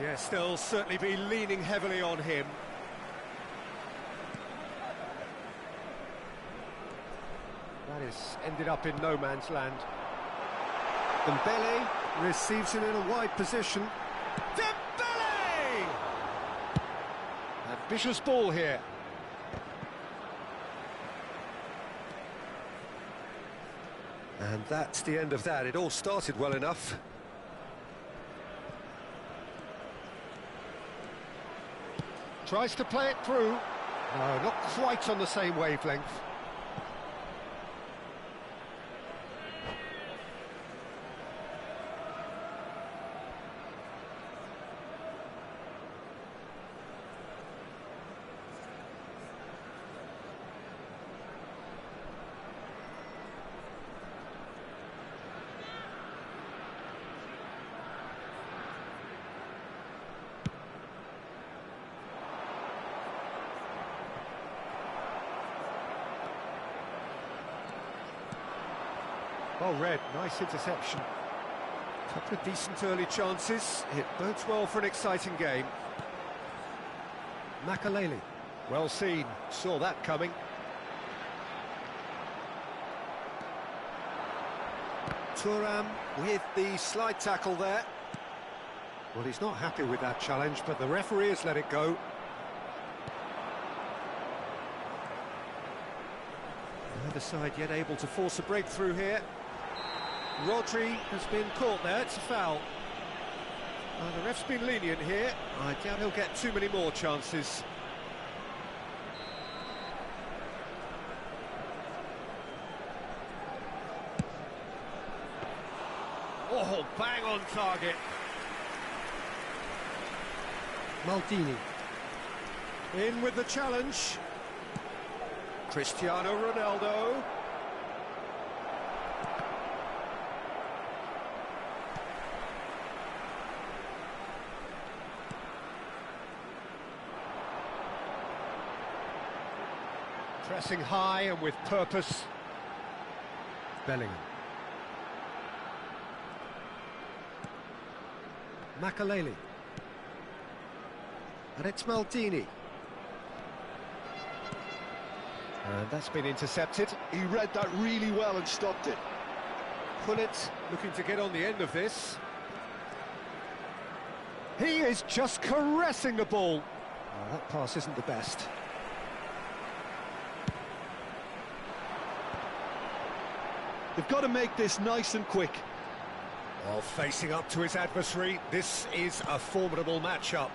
Yes, they'll certainly be leaning heavily on him. That has ended up in no man's land. Dembele receives it in a wide position. Dembele! Ambitious ball here. And that's the end of that. It all started well enough. Tries to play it through. No, not quite on the same wavelength. Well read, nice interception. Couple of decent early chances. It bodes well for an exciting game. Makaleli, well seen, saw that coming. Thuram with the slide tackle there. Well, he's not happy with that challenge, but the referee has let it go. Neither side yet able to force a breakthrough here. Rodri has been caught there, it's a foul. The ref's been lenient here. I doubt he'll get too many more chances. Oh, bang on target. Maldini. In with the challenge. Cristiano Ronaldo. Pressing high and with purpose. Bellingham. Makaleli. And it's Maldini. And that's been intercepted. He read that really well and stopped it. Pullet looking to get on the end of this. He is just caressing the ball. Oh, that pass isn't the best. They've got to make this nice and quick. While facing up to his adversary, this is a formidable matchup.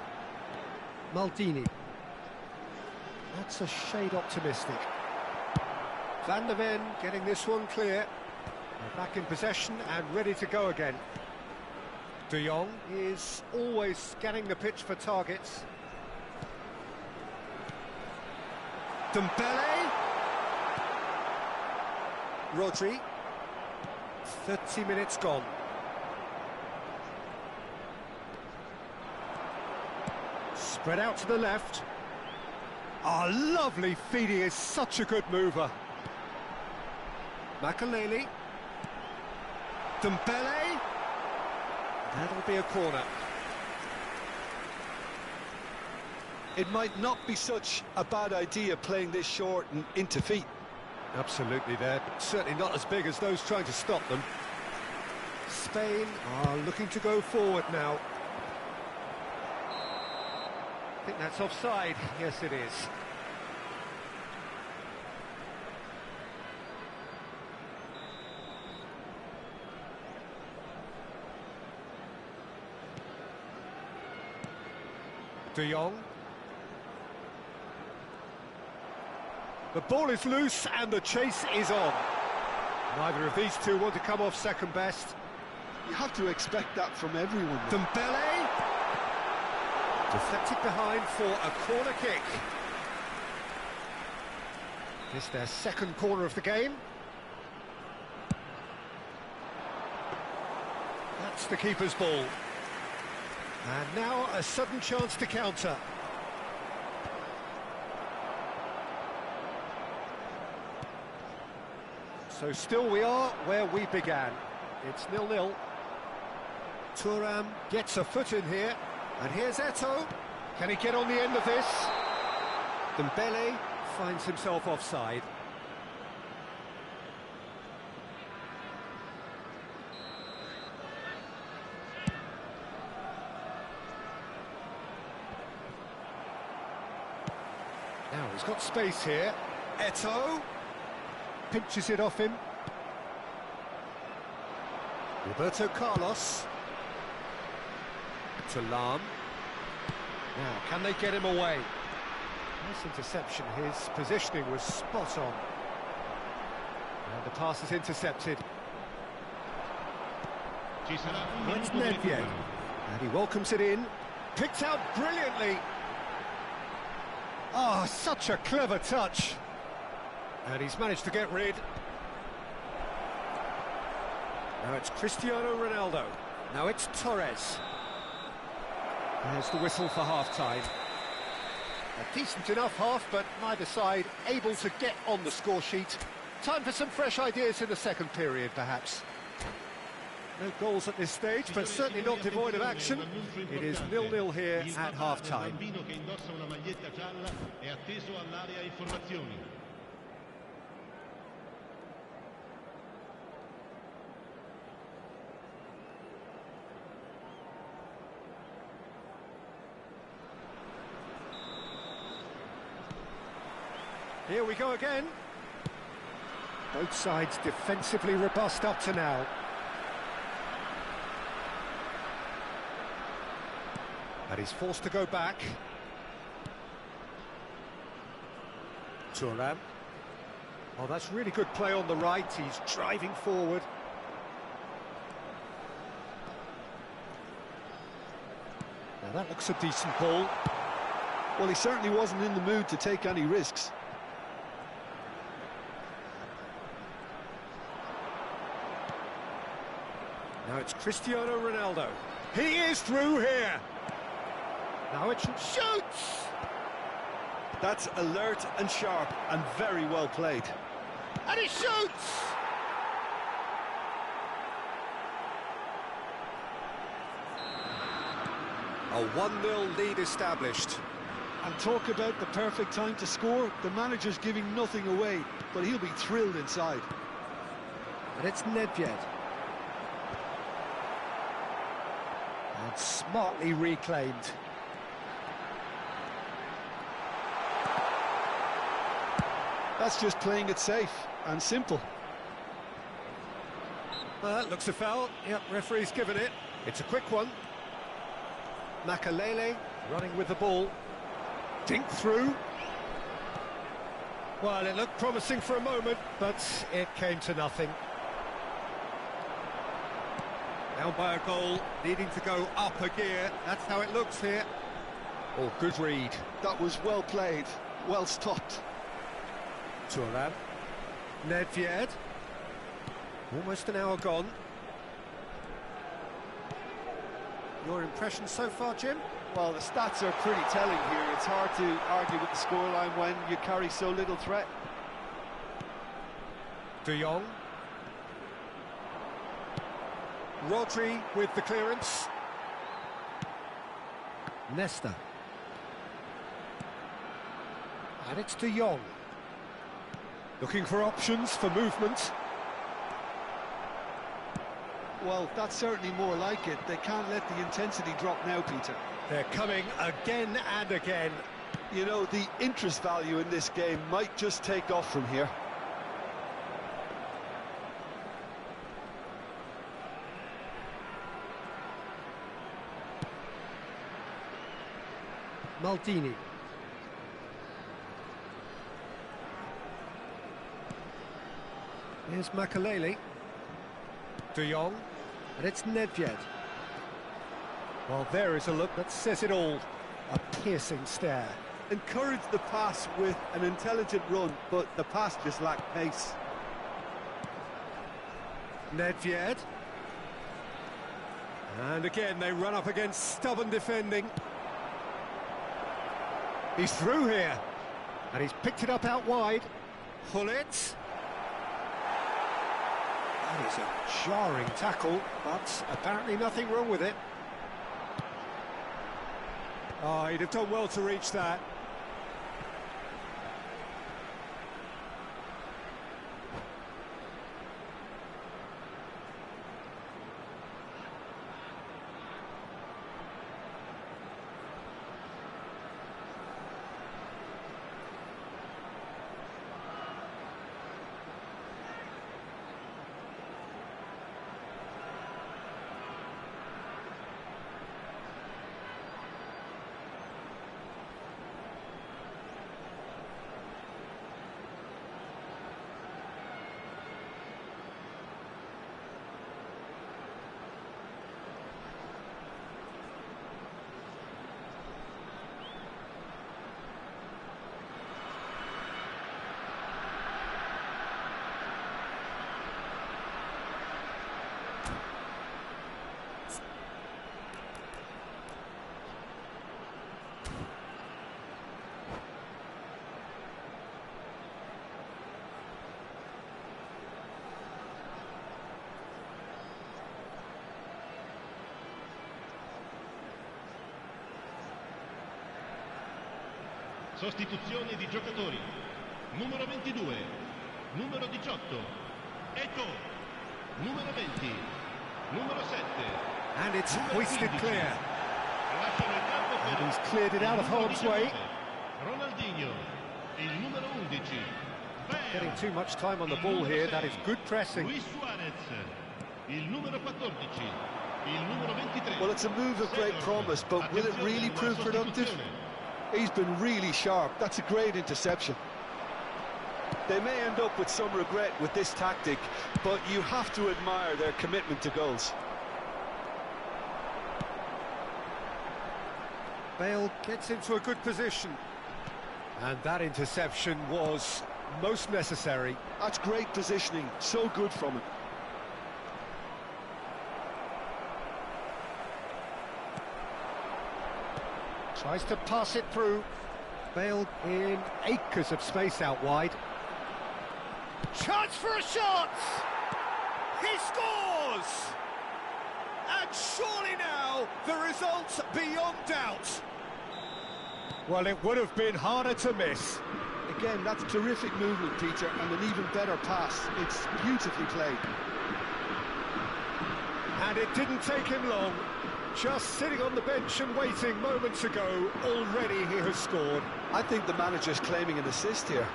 Maldini. That's a shade optimistic. Van der Ven getting this one clear. They're back in possession and ready to go again. De Jong is always scanning the pitch for targets. Dembele. Rodri. 30 minutes gone. Spread out to the left. Ah, lovely feed, he is such a good mover. Makaleli. Dembele. That'll be a corner. It might not be such a bad idea playing this short and into feet. Absolutely, they're certainly not as big as those trying to stop them. Spain are looking to go forward now. I think that's offside. Yes, it is. De Jong. The ball is loose and the chase is on. Neither of these two want to come off second best. You have to expect that from everyone. Dembele. Deflected behind for a corner kick. This their second corner of the game. That's the keeper's ball. And now a sudden chance to counter. So still we are where we began. It's 0-0. Thuram gets a foot in here. And here's Eto'o. Can he get on the end of this? Dembele finds himself offside. Now he's got space here. Eto'o pinches it off him. Roberto Carlos. To Lahm. Now, can they get him away? Nice interception. His positioning was spot on. And the pass is intercepted. Now it's Nedved. And he welcomes it in. Picked out brilliantly. Oh, such a clever touch. And he's managed to get rid. Now it's Cristiano Ronaldo. Now it's Torres. There's the whistle for half-time. A decent enough half, but neither side able to get on the score sheet. Time for some fresh ideas in the second period, perhaps. No goals at this stage, but certainly not devoid of action. It is 0-0 here at half-time. Here we go again. Both sides defensively robust up to now. And he's forced to go back. Thuram. Oh, that's really good play on the right. He's driving forward. Now that looks a decent ball. Well, he certainly wasn't in the mood to take any risks. Now it's Cristiano Ronaldo. He is through here. Now it shoots. That's alert and sharp and very well played. And he shoots. A 1-0 lead established. And talk about the perfect time to score. The manager's giving nothing away, but he'll be thrilled inside. And it's Nedved. And smartly reclaimed. That's just playing it safe and simple. Well, that looks a foul. Yep, referee's given it. It's a quick one. Makalele running with the ball. Dink through. Well, it looked promising for a moment, but it came to nothing. Down by a goal, needing to go up a gear. That's how it looks here. Oh, good read. That was well played, well stopped. Thuram. Nedved. Almost an hour gone. Your impression so far, Jim? Well, the stats are pretty telling here. It's hard to argue with the scoreline when you carry so little threat. De Jong. Rodri with the clearance. Nesta. And it's De Jong. Looking for options for movement. Well, that's certainly more like it. They can't let the intensity drop now, Peter. They're coming again and again. You know, the interest value in this game might just take off from here. Maldini. Here's Makaleli. De Jong. And it's Nedved. Well, there is a look that says it all. A piercing stare. Encourage the pass with an intelligent run, but the pass just lacked pace. Nedved. And again, they run up against stubborn defending. He's through here. And he's picked it up out wide. Hullet. That is a jarring tackle, but apparently nothing wrong with it. Oh, he'd have done well to reach that. Sostituzione di giocatori. Numero 22, numero 18, Eto, numero 20, numero 7. And it's hoisted 15. clear. Lasciano il campo per And he's cleared it out of harm's way. Ronaldinho, il numero 11. Getting too much time on the ball here. That is good pressing. Luis Suarez, il numero 14, il numero 23. Well, it's a move of great promise, but will it really prove productive? He's been really sharp. That's a great interception. They may end up with some regret with this tactic, but you have to admire their commitment to goals. Bale gets into a good position. And that interception was most necessary. That's great positioning. So good from him. Tries to pass it through. Bale in acres of space out wide. Chance for a shot! He scores! And surely now, the result's beyond doubt. Well, it would have been harder to miss. Again, that's terrific movement, Peter, and an even better pass. It's beautifully played. And it didn't take him long. Just sitting on the bench and waiting moments ago, already he has scored. I think the manager's claiming an assist here.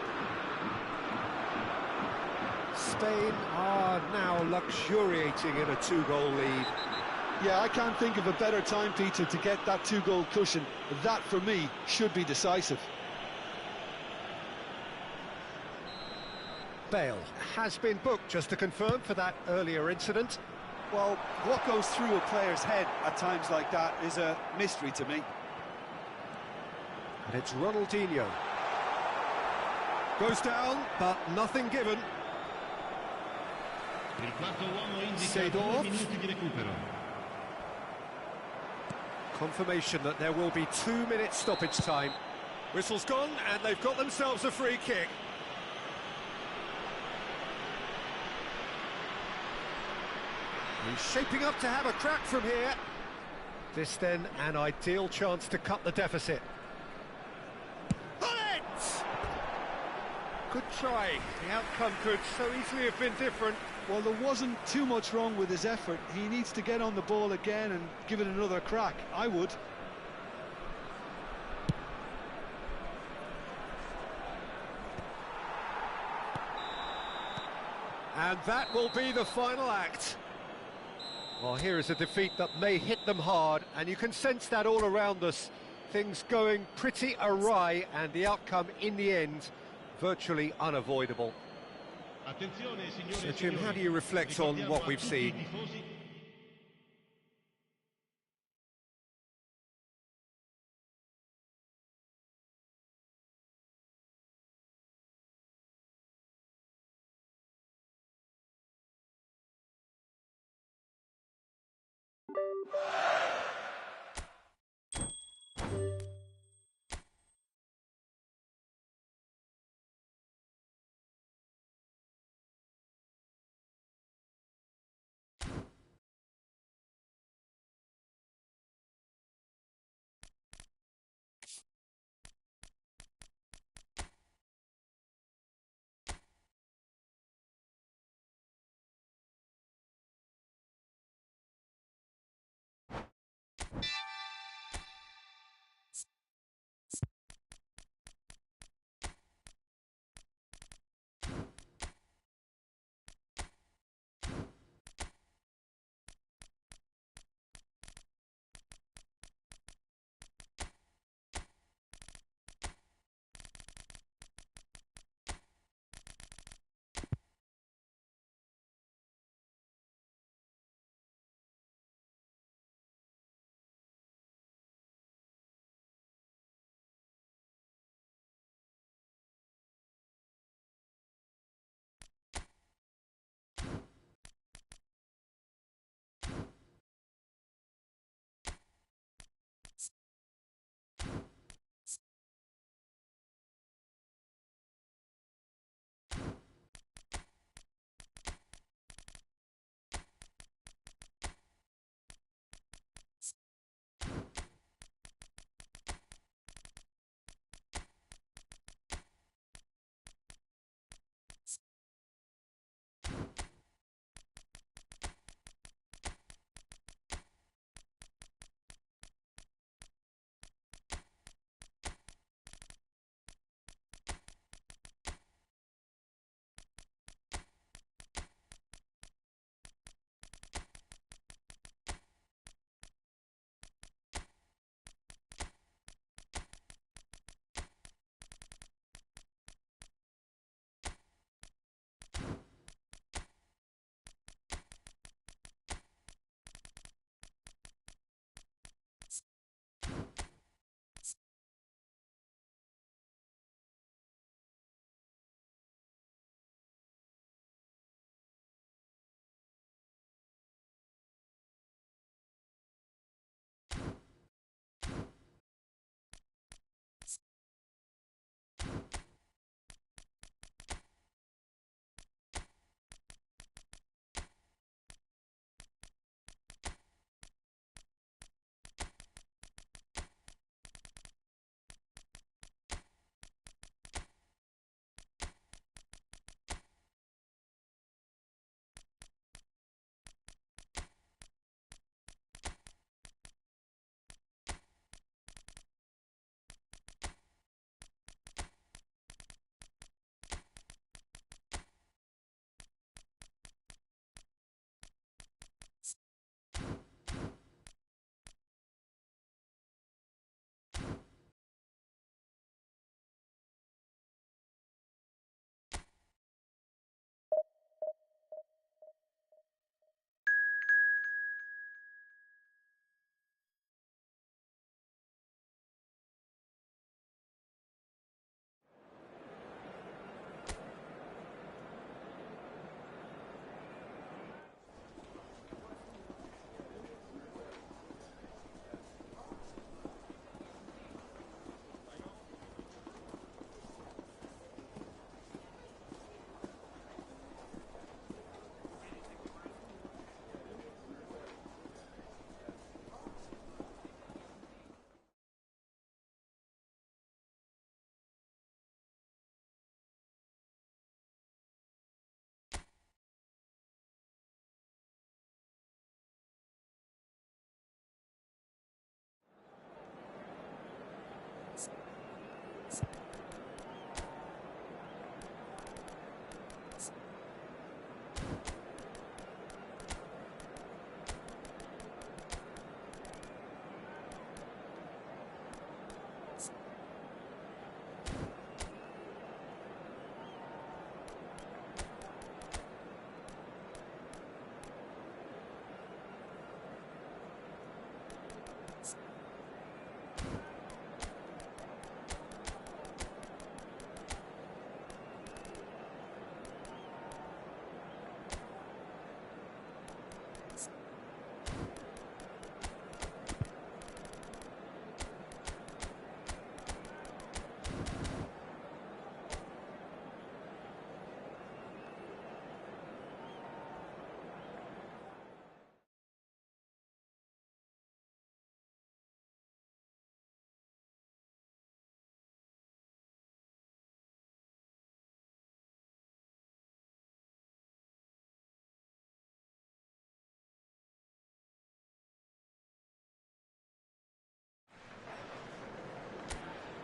Spain are now luxuriating in a two-goal lead. Yeah, I can't think of a better time, Peter, to get that two-goal cushion. That, for me, should be decisive. Bale has been booked, just to confirm, for that earlier incident. Well, what goes through a player's head at times like that is a mystery to me. And it's Ronaldinho. Goes down, but nothing given. Il quarto uomo indica Seedorf. 2 minuti di recupero. Confirmation that there will be 2 minutes stoppage time. Whistle's gone, and they've got themselves a free kick. He's shaping up to have a crack from here. This then an ideal chance to cut the deficit. Hullet! Good try. The outcome could so easily have been different. Well, there wasn't too much wrong with his effort. He needs to get on the ball again and give it another crack. I would. And that will be the final act. Well, here is a defeat that may hit them hard, and you can sense that all around us. Things going pretty awry, and the outcome in the end virtually unavoidable. So, Jim, how do you reflect on what we've seen?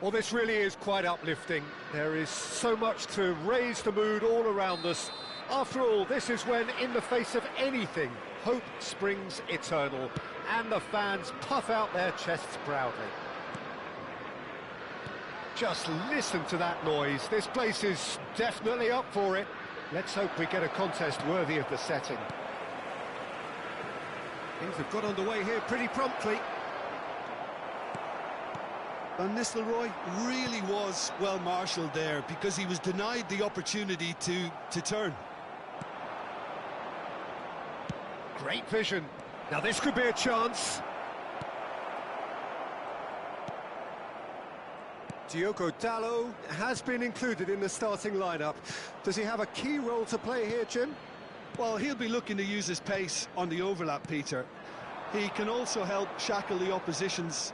Well, this really is quite uplifting. There is so much to raise the mood all around us. After all, this is when, in the face of anything, hope springs eternal, and the fans puff out their chests proudly. Just listen to that noise. This place is definitely up for it. Let's hope we get a contest worthy of the setting. Things have got underway here pretty promptly. Van Nistelrooy really was well marshalled there because he was denied the opportunity to turn. Great vision. Now this could be a chance. Diogo Dalot has been included in the starting lineup. Does he have a key role to play here, Jim? Well, he'll be looking to use his pace on the overlap, Peter. He can also help shackle the opposition's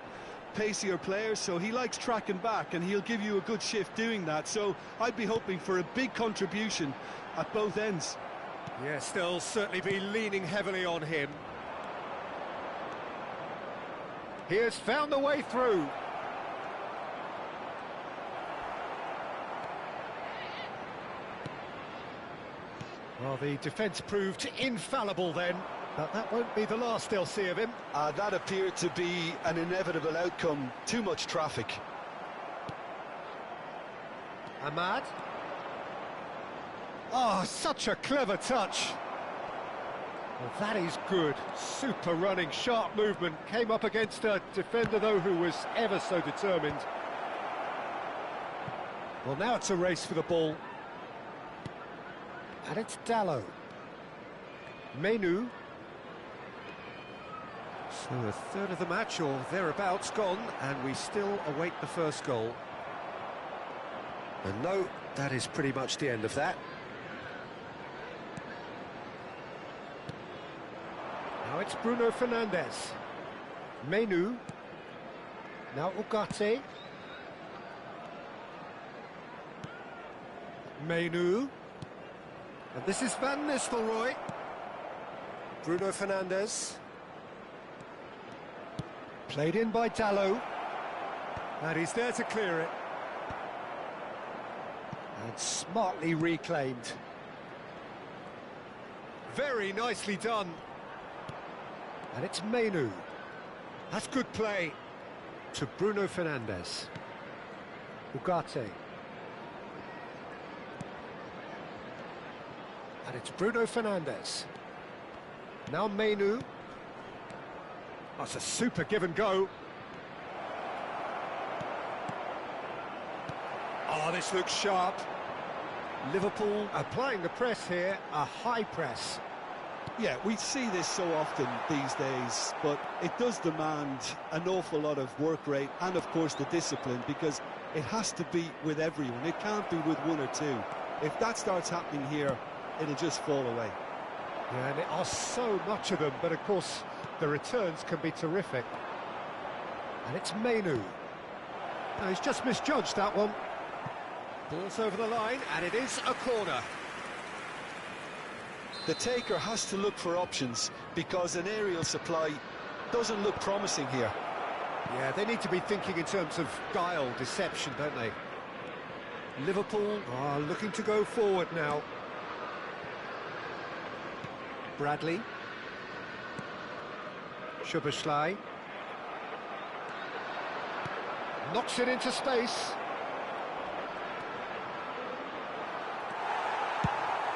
pacier players, so he likes tracking back, and he'll give you a good shift doing that. So I'd be hoping for a big contribution at both ends. Yes, they'll certainly be leaning heavily on him. He has found the way through. Well, the defence proved infallible then, but that won't be the last they'll see of him. That appeared to be an inevitable outcome. Too much traffic. Ahmad. Oh, such a clever touch. Well, that is good. Super running, sharp movement. Came up against a defender, though, who was ever so determined. Well, now it's a race for the ball. And it's Dalot. Menu. So a third of the match, or thereabouts, gone, and we still await the first goal. And no, that is pretty much the end of that. Now it's Bruno Fernandes. Menu. Now Ugarte. Menu. And this is Van Nistelrooy. Bruno Fernandes. Played in by Dalot. And he's there to clear it. And smartly reclaimed. Very nicely done. And it's Menu. That's good play to Bruno Fernandes. Ugarte. And it's Bruno Fernandes. Now Menu. That's a super give and go. Oh, this looks sharp. Liverpool applying the press here, a high press. Yeah, we see this so often these days, but it does demand an awful lot of work rate and, of course, the discipline, because it has to be with everyone. It can't be with one or two. If that starts happening here, it'll just fall away. Yeah, and there are so much of them, but of course the returns can be terrific. And it's Menu. No, he's just misjudged that one. Ball's over the line, and it is a corner. The taker has to look for options, because an aerial supply doesn't look promising here. Yeah, they need to be thinking in terms of guile, deception, don't they? Liverpool are looking to go forward now. Bradley. Szoboszlai. Knocks it into space.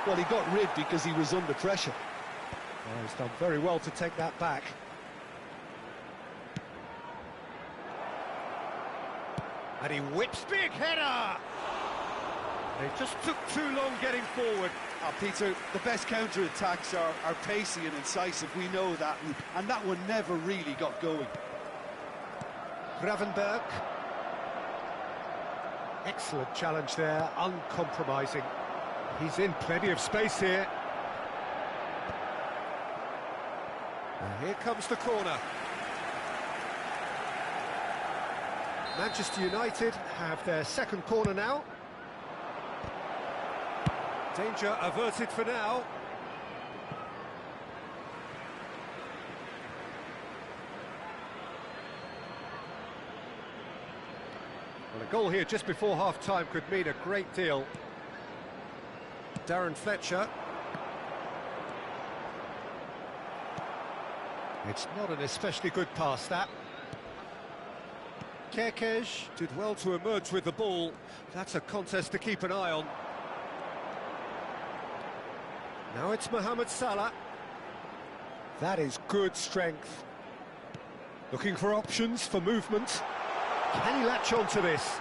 Well, he got rid because he was under pressure. Oh, he's done very well to take that back. And he whips, big header! They just took too long getting forward. Peter, the best counter-attacks are pacey and incisive, we know that, and that one never really got going. Gravenberg. Excellent challenge there, uncompromising. He's in plenty of space here. And here comes the corner. Manchester United have their second corner now. Danger averted for now. Well, a goal here just before half-time could mean a great deal. Darren Fletcher. It's not an especially good pass, that. Kerkez did well to emerge with the ball. That's a contest to keep an eye on. Now it's Mohamed Salah. That is good strength. Looking for options for movement. Can he latch on to this?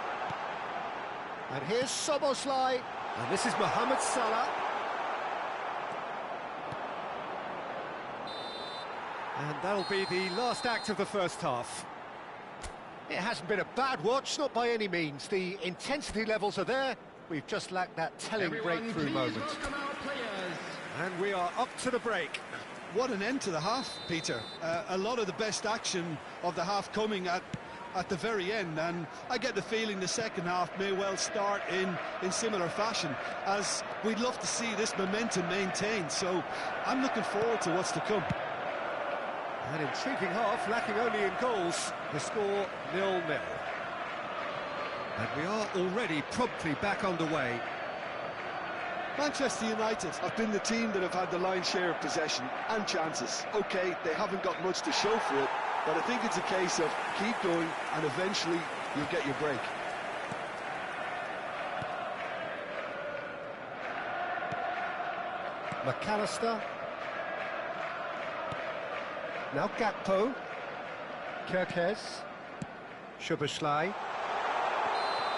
And here's Szoboszlai. And this is Mohamed Salah. And that'll be the last act of the first half. It hasn't been a bad watch, not by any means. The intensity levels are there. We've just lacked that telling breakthrough moment. And we are up to the break. What an end to the half, Peter. A lot of the best action of the half coming at the very end, and I get the feeling the second half may well start in similar fashion, as we'd love to see this momentum maintained. So I'm looking forward to what's to come. An intriguing half, lacking only in goals. The score 0-0. And we are already promptly back underway. Manchester United have been the team that have had the lion's share of possession and chances. OK, they haven't got much to show for it, but I think it's a case of keep going and eventually you'll get your break. McAllister. Now Gakpo. Kerkez. Szoboszlai.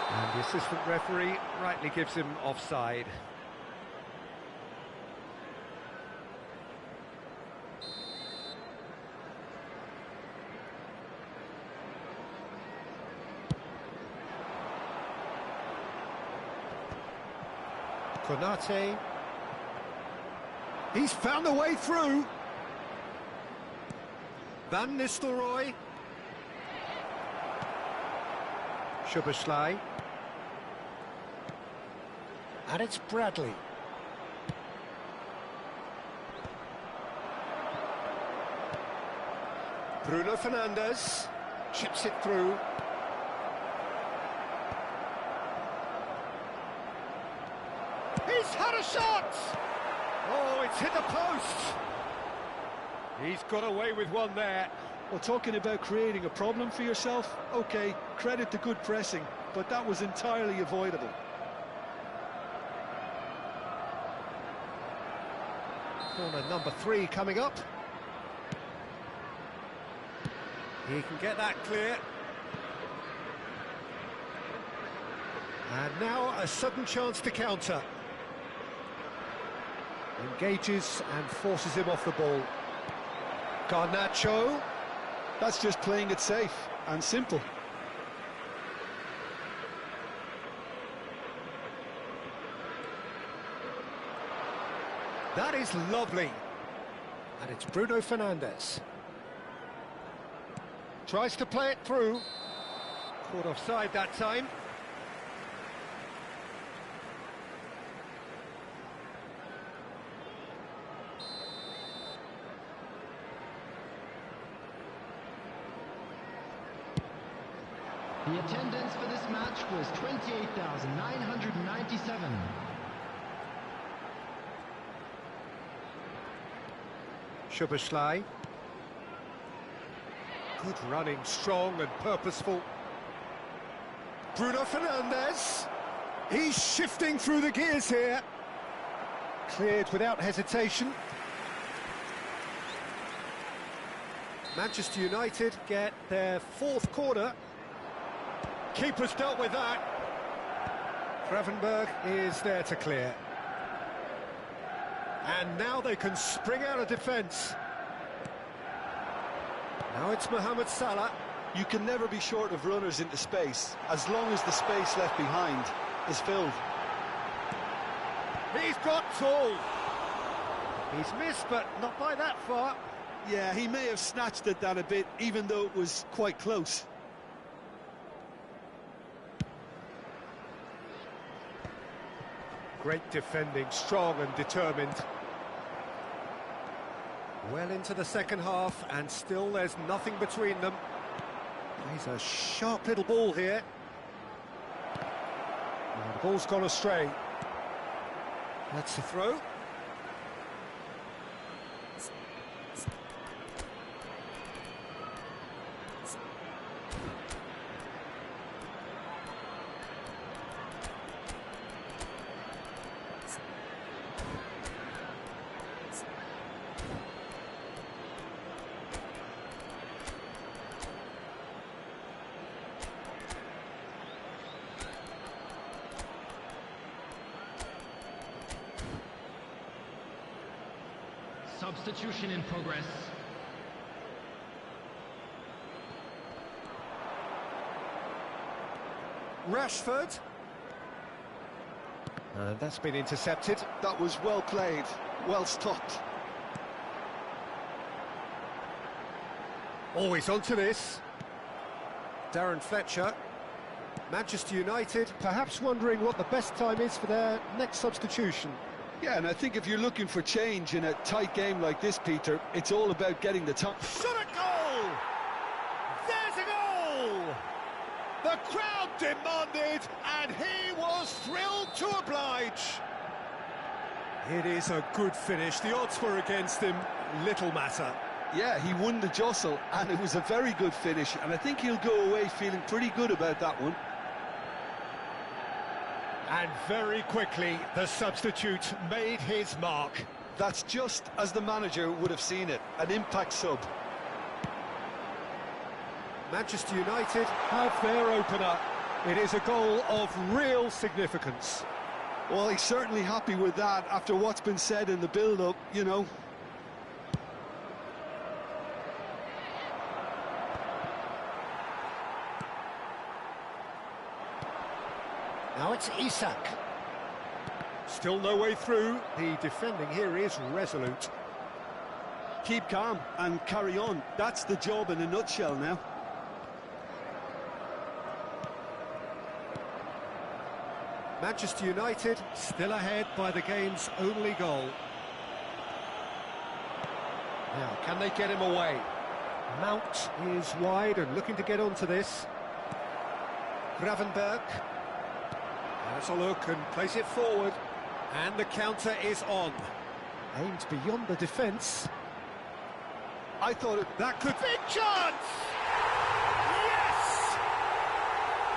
And the assistant referee rightly gives him offside. Konate. He's found a way through. Van Nistelrooy. Szoboszlai. And it's Bradley. Bruno Fernandes chips it through. He's had a shot! Oh, it's hit the post! He's got away with one there. Well, talking about creating a problem for yourself, OK, credit to good pressing, but that was entirely avoidable. Corner number 3 coming up. He can get that clear. And now a sudden chance to counter. Engages and forces him off the ball. Garnacho. That's just playing it safe and simple. That is lovely. And it's Bruno Fernandes. Tries to play it through. Caught offside that time. The attendance for this match was 28,997. Szoboszlai. Good running, strong and purposeful. Bruno Fernandes. He's shifting through the gears here. Cleared without hesitation. Manchester United get their 4th corner. Keeper's dealt with that. Gravenberg is there to clear. And now they can spring out of defence. Now it's Mohamed Salah. You can never be short of runners into space, as long as the space left behind is filled. He's got tall. He's missed, but not by that far. Yeah, he may have snatched at that a bit, even though it was quite close. Great defending, strong and determined. Well into the second half, and still there's nothing between them. He's a sharp little ball here. The ball's gone astray. That's the throw. Substitution in progress. Rashford. That's been intercepted. That was well played, well stopped. Always onto this. Darren Fletcher. Manchester United perhaps wondering what the best time is for their next substitution. Yeah, and I think if you're looking for change in a tight game like this, Peter, it's all about getting the time. Shot a goal! There's a goal! The crowd demanded, and he was thrilled to oblige. It is a good finish. The odds were against him. Little matter. Yeah, he won the jostle, and it was a very good finish, and I think he'll go away feeling pretty good about that one. And very quickly, the substitute made his mark. That's just as the manager would have seen it, an impact sub. Manchester United have their opener. It is a goal of real significance. Well, he's certainly happy with that after what's been said in the build-up, you know. Now it's Isak. Still no way through. The defending here is resolute. Keep calm and carry on. That's the job in a nutshell now. Manchester United still ahead by the game's only goal. Now, can they get him away? Mount is wide and looking to get onto this. Gravenberg. Has a look and plays it forward. And the counter is on. Aimed beyond the defence. I thought that could... Big chance! Yes!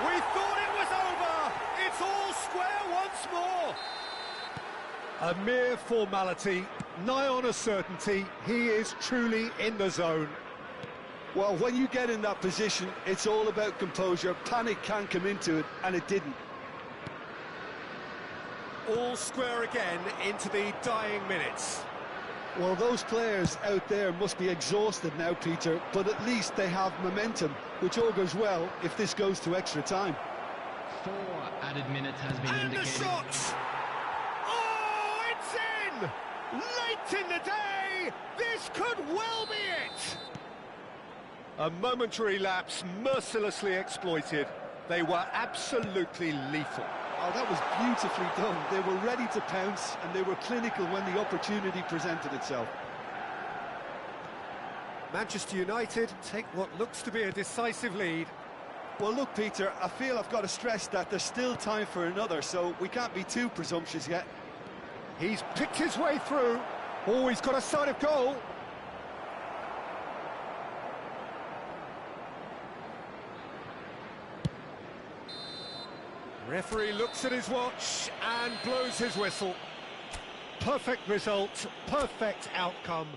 We thought it was over! It's all square once more! A mere formality, nigh on a certainty. He is truly in the zone. Well, when you get in that position, it's all about composure. Panic can come into it, and it didn't. All square again into the dying minutes. Well, those players out there must be exhausted now, Peter, but at least they have momentum, which augurs well if this goes to extra time. 4 added minutes has been And indicated. the shot! Oh, it's in! Late in the day, this could well be it! A momentary lapse mercilessly exploited. They were absolutely lethal. Oh, that was beautifully done. They were ready to pounce, and they were clinical when the opportunity presented itself. Manchester United take what looks to be a decisive lead. Well, look, Peter, I feel I've got to stress that there's still time for another, so we can't be too presumptuous yet. He's picked his way through. Oh, he's got a sight of goal. Referee looks at his watch and blows his whistle. Perfect result, perfect outcome.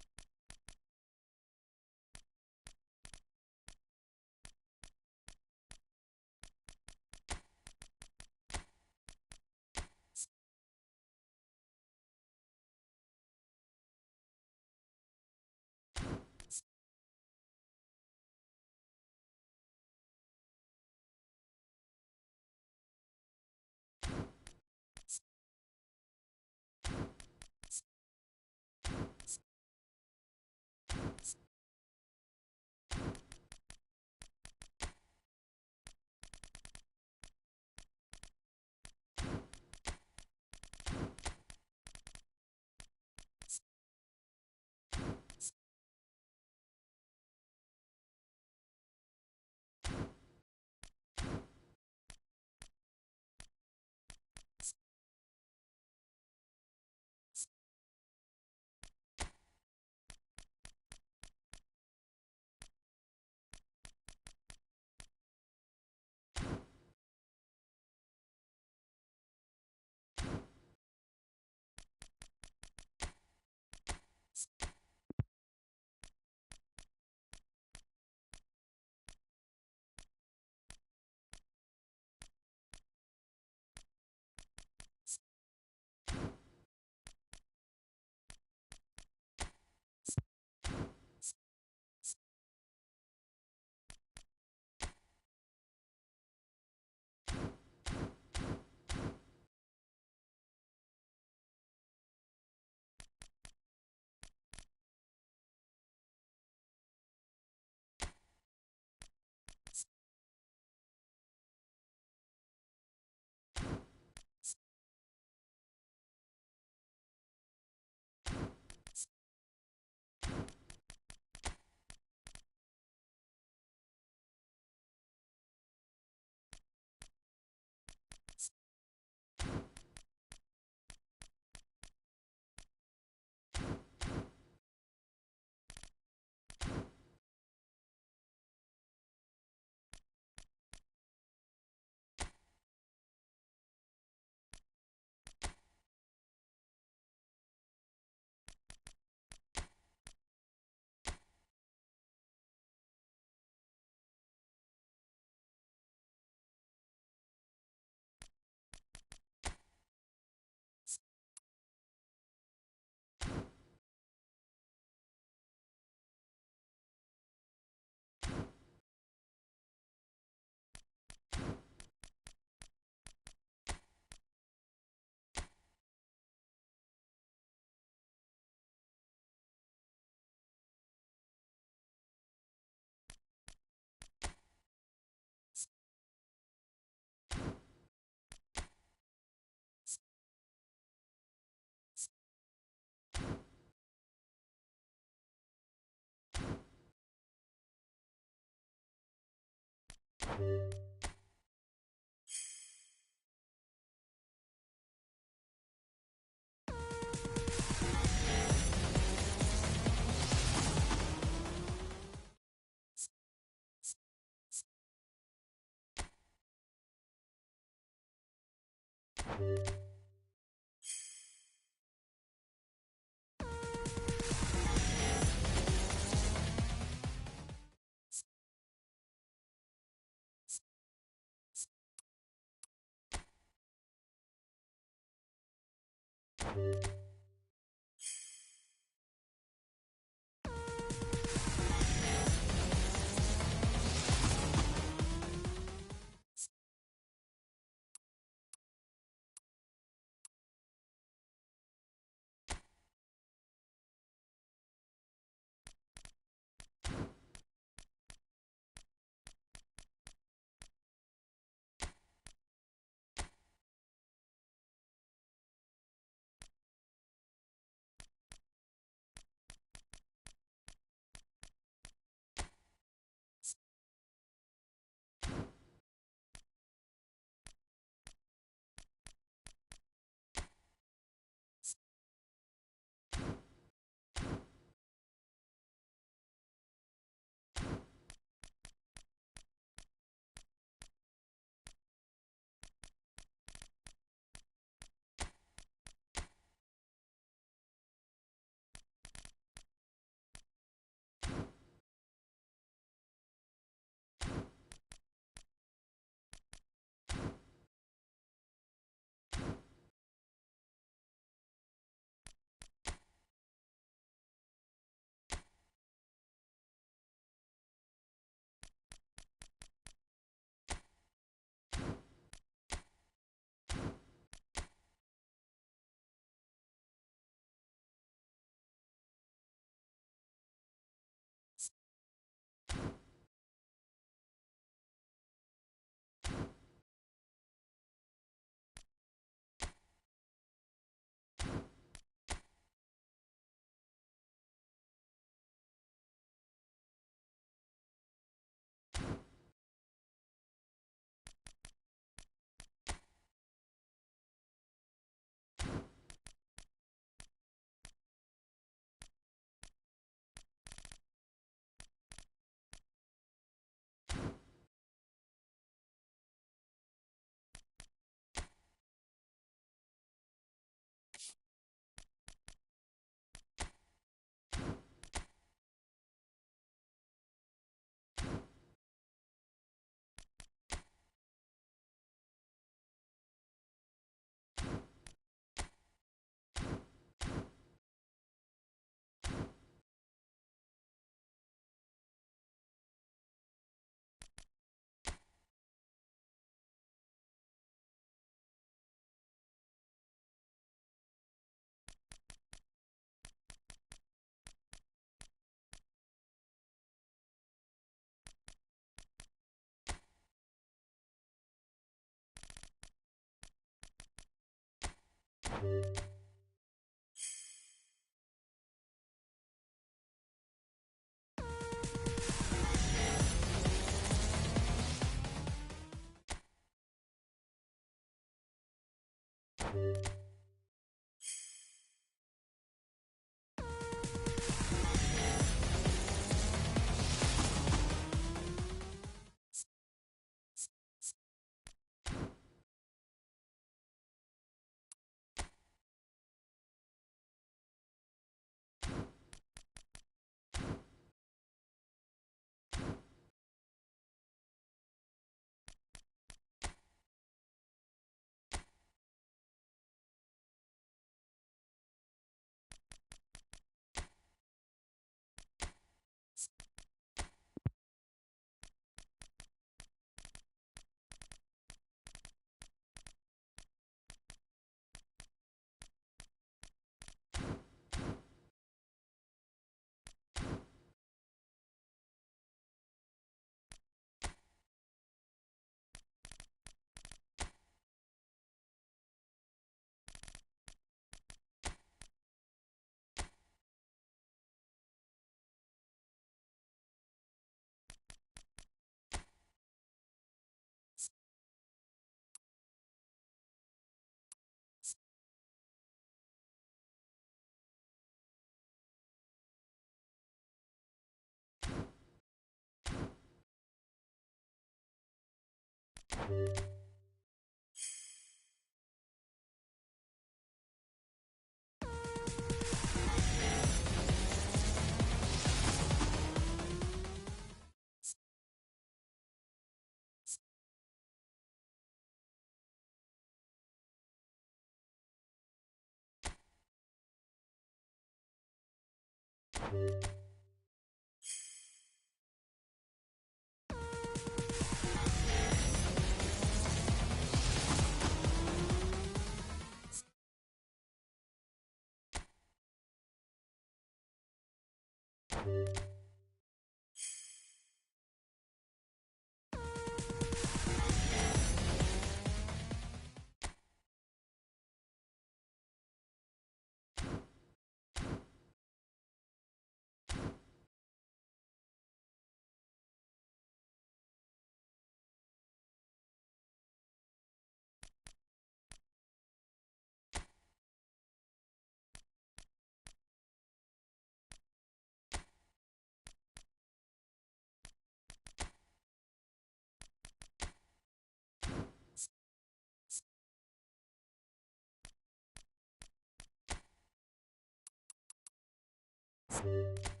you